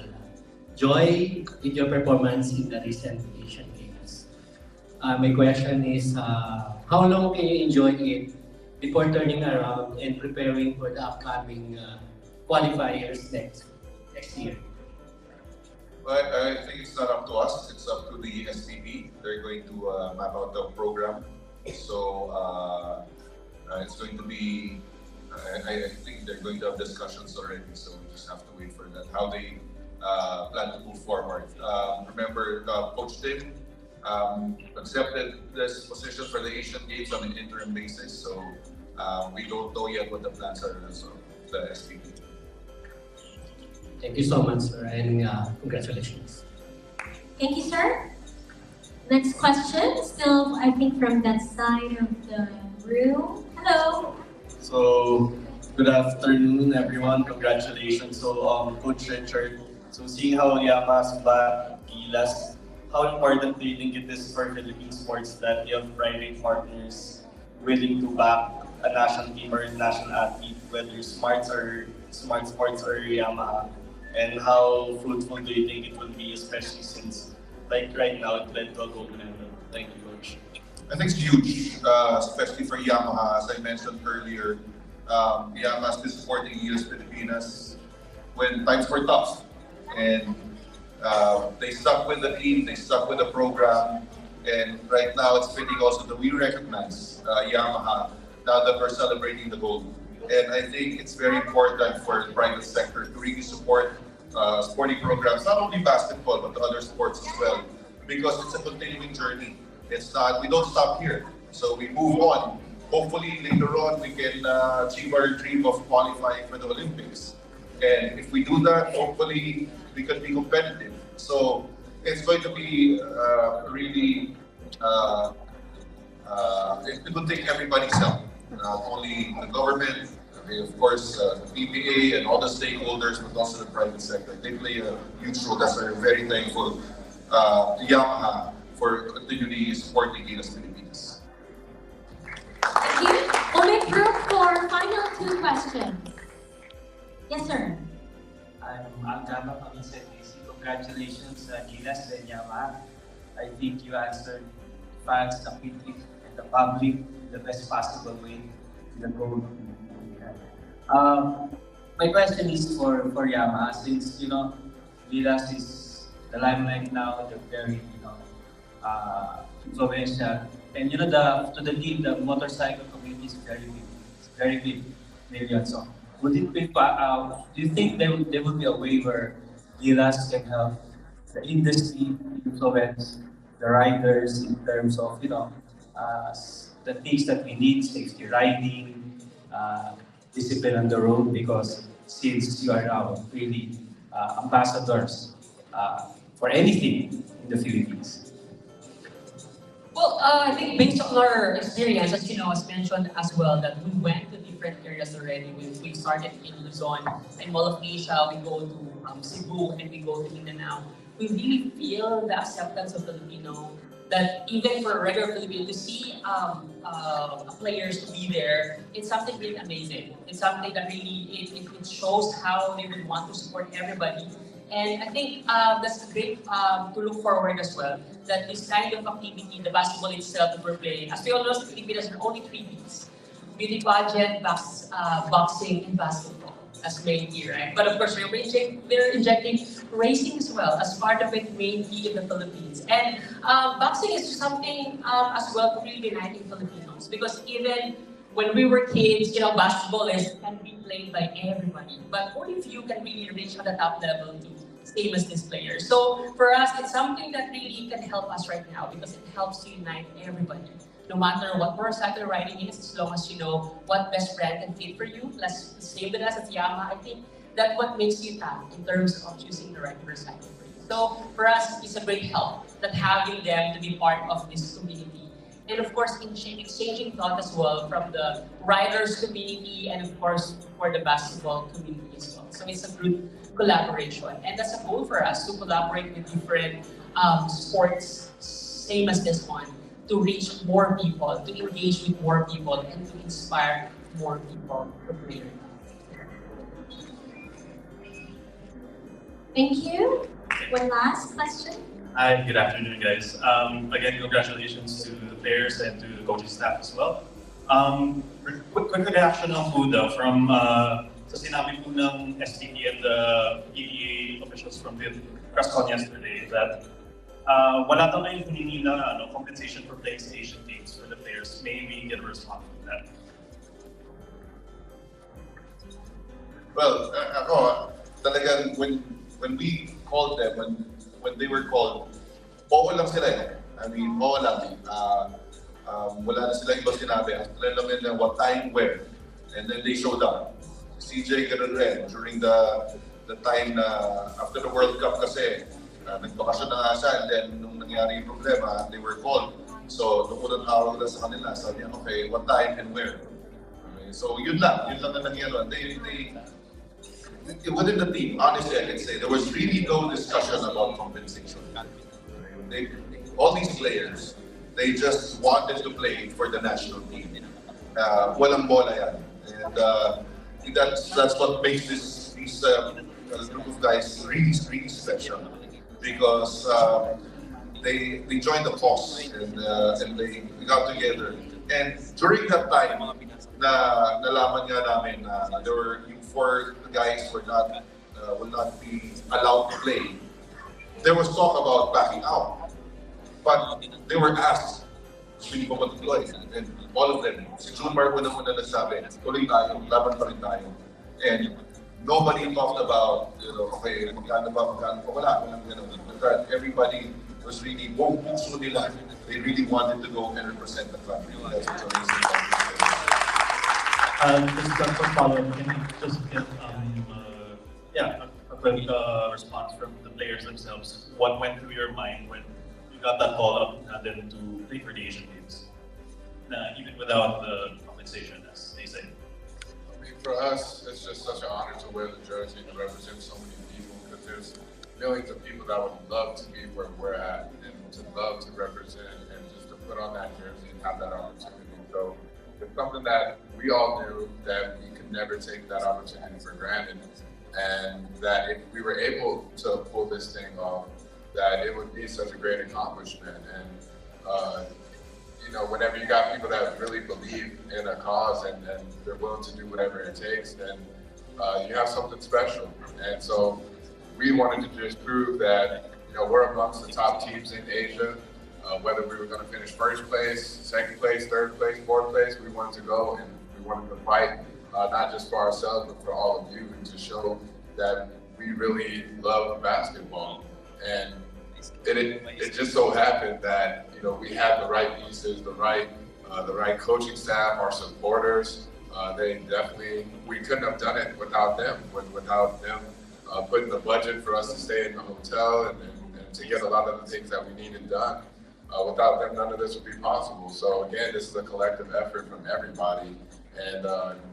joy with your performance in the recent Asian Games. My question is, how long can you enjoy it before turning around and preparing for the upcoming qualifiers next year? But I think it's not up to us, it's up to the SPP. They're going to map out the program. So it's going to be, I think they're going to have discussions already, so we just have to wait for that, how they plan to move forward. Remember, Coach Tim accepted this position for the Asian Games on an interim basis, so we don't know yet what the plans are of the SPP. Thank you so much, sir, and congratulations. Thank you, sir. Next question, still, I think, from that side of the room. Hello. So, good afternoon, everyone. Congratulations. So, Coach Richard, so seeing how Yamaha's back, GILAS, how important do you think it is for Philippine sports that you have private partners willing to back a national team or a national athlete, whether smart sports or Yamaha, and how fruitful do you think it will be, especially since like right now it led to a gold medal? Thank you, Coach. I think it's huge, especially for Yamaha. As I mentioned earlier, Yamaha has been supporting GILAS Pilipinas when times were tough. And they stuck with the team, they stuck with the program. And right now it's fitting also that we recognize Yamaha now that we're celebrating the gold. And I think it's very important for the private sector to really support sporting programs, not only basketball, but other sports as well. Because it's a continuing journey. It's not, we don't stop here. So we move on. Hopefully later on we can achieve our dream of qualifying for the Olympics. And if we do that, hopefully we can be competitive. So it's going to be really, it will take everybody's help. Not only the government, of course, the PPA and all the stakeholders, but also the private sector. They play a huge role. That's why we're very thankful to Yamaha for continually supporting GILAS Pilipinas. Thank you. We'll make room for final 2 questions. Yes, sir. I'm Gama from SNBC. Congratulations, GILAS and Yamaha. I think you answered fans, the critics, and the public in the best possible way to the goal. My question is for Yamaha, since GILAS is the limelight now, they're very influential, and to the team, the motorcycle community is very big. It's very big, millions. So would it be? Do you think there would be a way where GILAS can help the industry influence the riders in terms of the things that we need, safety riding, discipline on the road? Because since you are now really ambassadors for anything in the Philippines. Well, I think based on our experience, as as mentioned as well, that we went to different areas already. We started in Luzon, in Mall of Asia, we go to Cebu, and we go to Mindanao. We really feel the acceptance of Filipino, that even for a regular Filipino to see players to be there, it's something really amazing. It's something that really, it shows how they would want to support everybody. And I think that's great to look forward as well, that this kind of activity, the basketball itself that we're playing, as we all know, the Philippines are only 3 Bs: beauty pageant, boxing, and basketball. That's main key, right? But of course, they're injecting racing as well as part of it, main key in the Philippines. And boxing is something as well really uniting Filipinos, because even when we were kids, basketball can be played by everybody, but only few can really reach at the top level to same as this player. So for us, it's something that really can help us right now, because it helps to unite everybody. No matter what motorcycle riding is, as long as you know what best brand can fit for you, let's same with us at Yamaha. I think that's what makes you tough in terms of choosing the right motorcycle for you. So for us, it's a great help that having them to be part of this community. And of course, exchanging thought as well from the riders community, and of course for the basketball community as well. So it's a good collaboration, and that's a goal for us, to collaborate with different sports, same as this one, to reach more people, to engage with more people, and to inspire more people to play. Thank you. One last question. Hi, good afternoon, guys. Again, congratulations to the players and to the coaching staff as well. Quick reaction on Buda from sa sinabi po ng STP and the PDA officials from the PRESSCON yesterday that wala daw kayong hiningi na compensation for playing sa Asian Games for the players. May we get a response to that? Well, talagang when we called them, when they were called, oo lang sila eh. I mean, oo lang. Wala na sila iba sinabi. Ang lang nila what time, where. And then they showed up. CJ ganun rin, during the time na after the World Cup kasi, nagbakasyon na nga siya, and then nung nangyari yung problema, they were called. So, nung unang tawag na sa kanila, sabi niya, okay, what time and where? Okay, so, yun lang na nangyari. Within the team, honestly, I can say, there was really no discussion about compensation. All these players, they just wanted to play for the national team. walang bola yan. And that's what makes this group of guys really special, because they joined the cause and they got together. And during that time, nalaman nga namin na there were yung 4 guys will not be allowed to play. There was talk about backing out, but they were asked, gusto niyo ba mag-deploy? And all of them, si Jumar muna nagsabi, tuloy tayo, laban pa rin tayo. And nobody talked about, okay, magkano pa, walang gano'n. Everybody was really, puso nila. They really wanted to go and represent the country. That's what's amazing about this. Just a follow-up, can you just get a quick response from the players themselves? What went through your mind when you got that call up and had them to play for the Asian Games, even without the compensation, as they say? I mean, for us, it's just such an honor to wear the jersey and to represent so many people, because there's millions of people that would love to be where we're at and to love to represent and just to put on that jersey and have that opportunity. So it's something that we all knew that we could never take that opportunity for granted, and that if we were able to pull this thing off, that it would be such a great accomplishment. And whenever you got people that really believe in a cause and they're willing to do whatever it takes, then you have something special. And so we wanted to just prove that we're amongst the top teams in Asia. Whether we were going to finish first place, second place, third place, fourth place, we wanted to go and we wanted to fight, not just for ourselves, but for all of you, and to show that we really love basketball. And it just so happened that we had the right pieces, the right coaching staff, our supporters. We couldn't have done it without them. Without them putting the budget for us to stay in the hotel and to get a lot of the things that we needed done. Without them, none of this would be possible. So again, this is a collective effort from everybody, and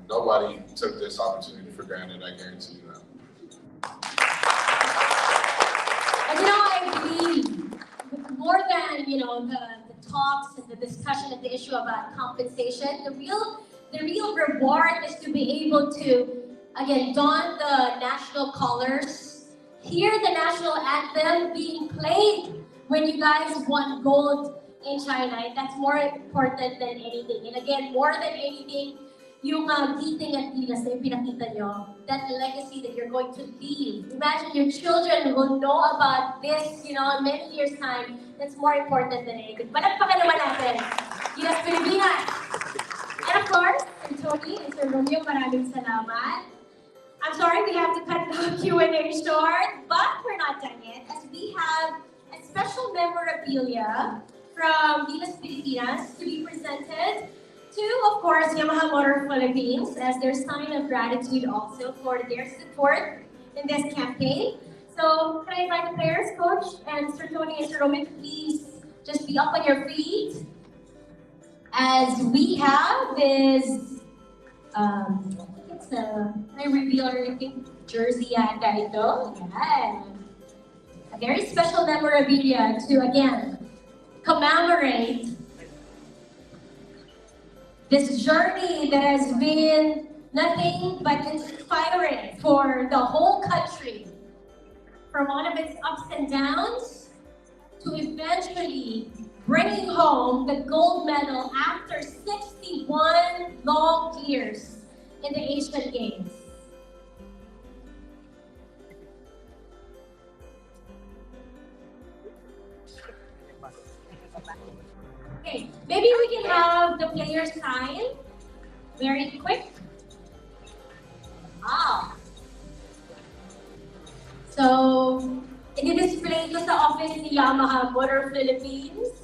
nobody took this opportunity for granted, I guarantee you that. And I believe more than the talks and the discussion and the issue about compensation, the real reward is to be able to again don the national colors, hear the national anthem being played when you guys won gold in China. And that's more important than anything. And again, more than anything, yung giting at gilas na pinakita nyo, that legacy that you're going to leave. Imagine your children will know about this, in many years' time. That's more important than anything. Palagpakan naman natin, Gilas Pilipinas. And of course, Sir Tony and Sir Romeo, maraming salamat. I'm sorry we have to cut the Q&A short, but we're not done yet, as we have a special memorabilia from Gilas Pilipinas to be presented to, of course, Yamaha Motor Philippines as their sign of gratitude also for their support in this campaign. So, can I invite the players, Coach, and Sir Tony and Sir Romeo, please just be up on your feet. As we have this, I think it's I reveal everything, jersey yata ito. Yeah. A very special memorabilia to, again, commemorate this journey that has been nothing but inspiring for the whole country, from one of its ups and downs to eventually bringing home the gold medal after 61 long years in the Asian Games. Okay, maybe we can have the players sign very quick. Wow. So, i-display ko sa office ni Yamaha Motor Philippines.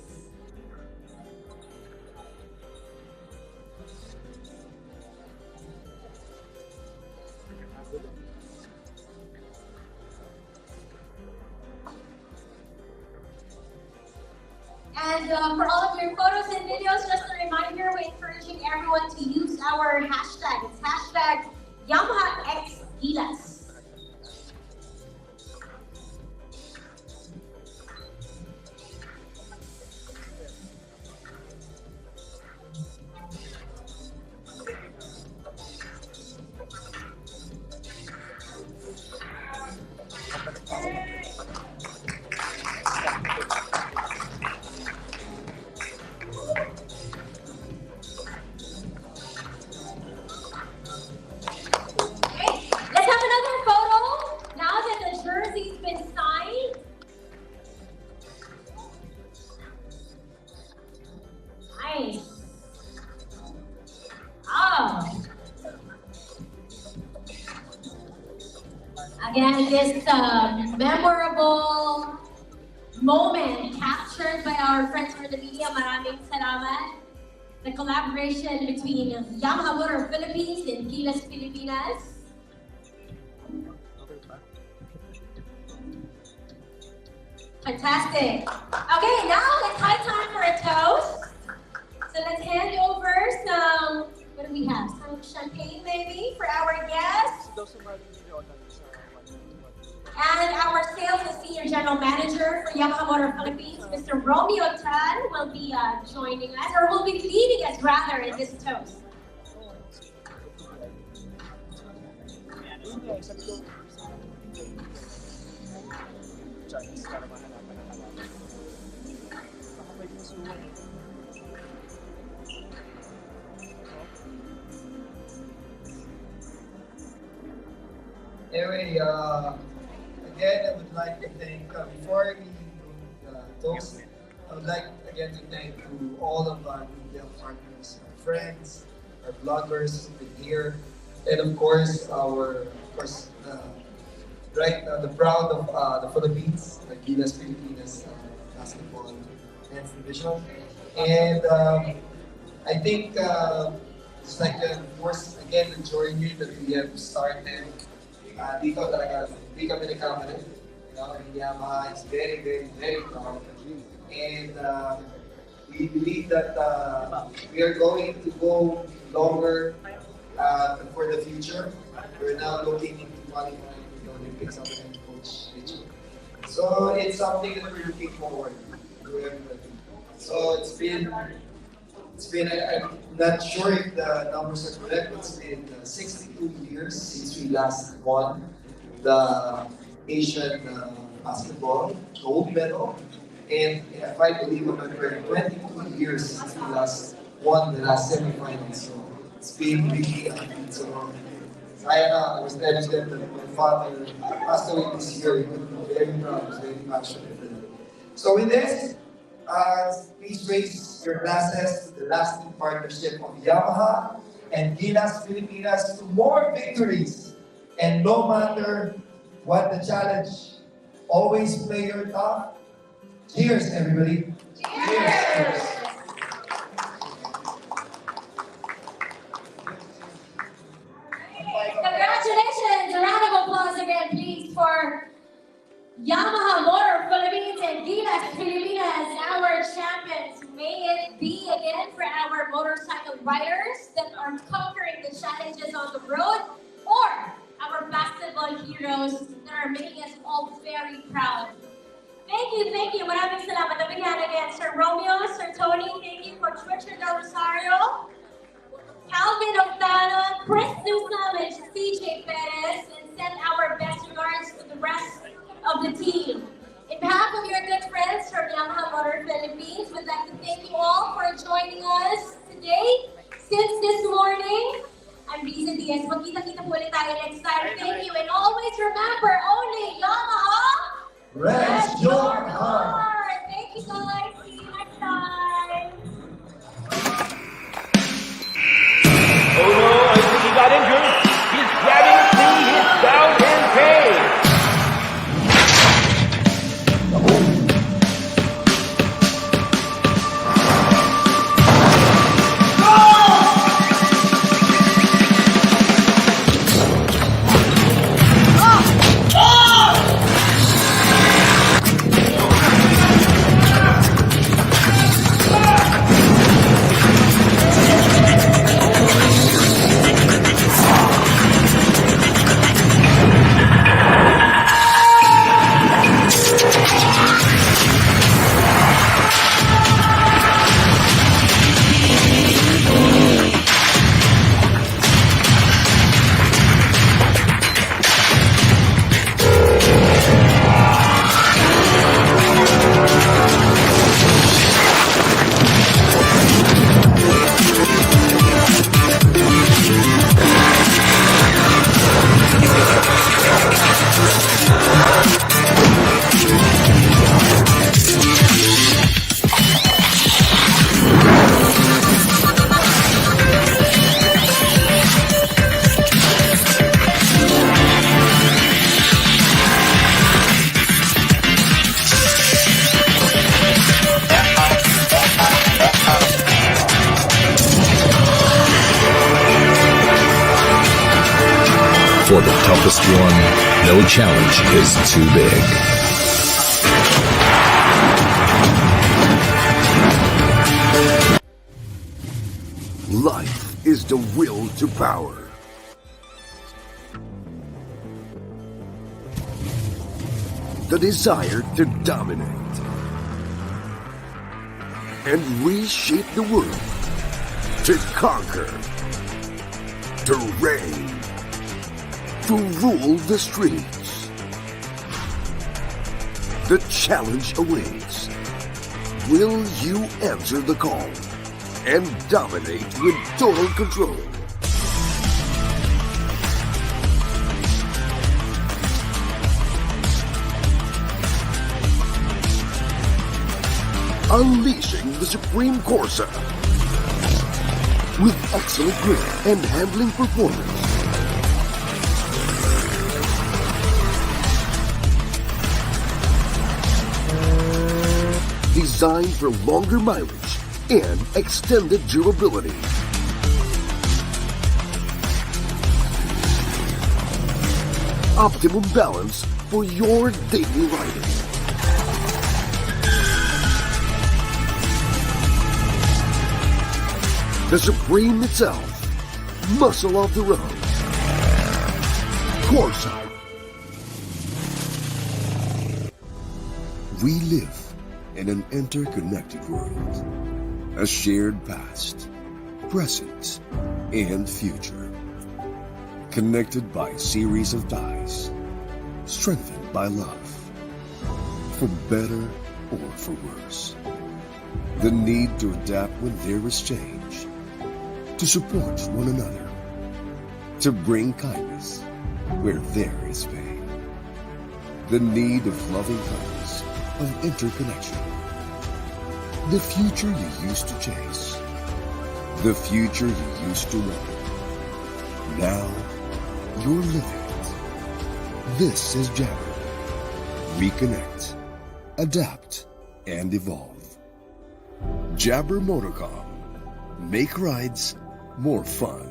And for all of your photos and videos, just a reminder, we're encouraging everyone to use our hashtag. It's hashtag Yamaha X GILAS. Again, this memorable moment captured by our friends from the media. Maraming salamat. The collaboration between Yamaha Motor Philippines and GILAS Pilipinas. Fantastic. Okay, now it's high time for a toast. So let's hand over some, what do we have? Some champagne maybe for our guests. And our sales and senior general manager for Yamaha Motor Philippines, Mr. Romeo Tan, will be joining us, or will be leading us rather in this toast. Anyway, again, I would like to thank, before we do the toast, I would like again to thank to all of our media partners, our friends, our bloggers who've been here, and of course, the proud of the Philippines, the GILAS Pilipinas basketball men's division. And I think it's like, of course, again, the journey that we have started. Dito talaga, hindi kami nagkamali. Yamaha is very, very, very proud. And we believe that we are going to go longer for the future. We're now looking into qualifying for the Olympics under Coach Richie. So it's something that we're looking forward to everybody. So it's been, I'm not sure if the numbers are correct, but it's been 62 years since we last won the Asian basketball gold medal. And if I believe I'm not correct, 22 years since we last won the last semifinals. So it's been really so I was telling them that my father passed away this year. He was very proud, he was very passionate. So with this, please raise your glasses to the lasting partnership of Yamaha and GILAS Pilipinas to more victories. And no matter what the challenge, always play your top. Cheers, everybody. Cheers. Congratulations! A round of applause again, please, for Yamaha Motor Philippines and GILAS Pilipinas, our champions. May it be again for our motorcycle riders that are conquering the challenges on the road, or our basketball heroes that are making us all very proud. Thank you, thank you. Maraming salamat. A big hand again, Sir Romeo, Sir Tony. Thank you for Richard Del Rosario, Calvin Octano, Chris Newsom, and CJ Perez, and send our best regards to the rest of the team. In behalf of your good friends from Yamaha Motor Philippines, we'd like to thank you all for joining us today. Since this morning, I'm Riza Diaz. Magkita-kita po ulit tayo next time. Thank you, and always remember, only Yamaha Rest your heart. Thank you, guys. See you next time. Oh no, I think he got injured. He's grabbing free. He's down in pain. toughest one, no challenge is too big. Life is the will to power. The desire to dominate and reshape the world, to conquer, to reign, to rule the streets. The challenge awaits. Will you answer the call and dominate with total control? Unleashing the Supreme Corsa with excellent grip and handling performance. Designed for longer mileage and extended durability. Optimum balance for your daily riding. The Supreme itself, muscle of the road. Corsa. We live in an interconnected world. A shared past, present, and future. Connected by a series of ties. Strengthened by love. For better or for worse. The need to adapt when there is change. To support one another. To bring kindness where there is pain. The need of loving kindness, of interconnection. The future you used to chase. The future you used to want. Now, you're living it. This is Jabber. Reconnect, adapt, and evolve. Jabber Motorcom. Make rides more fun.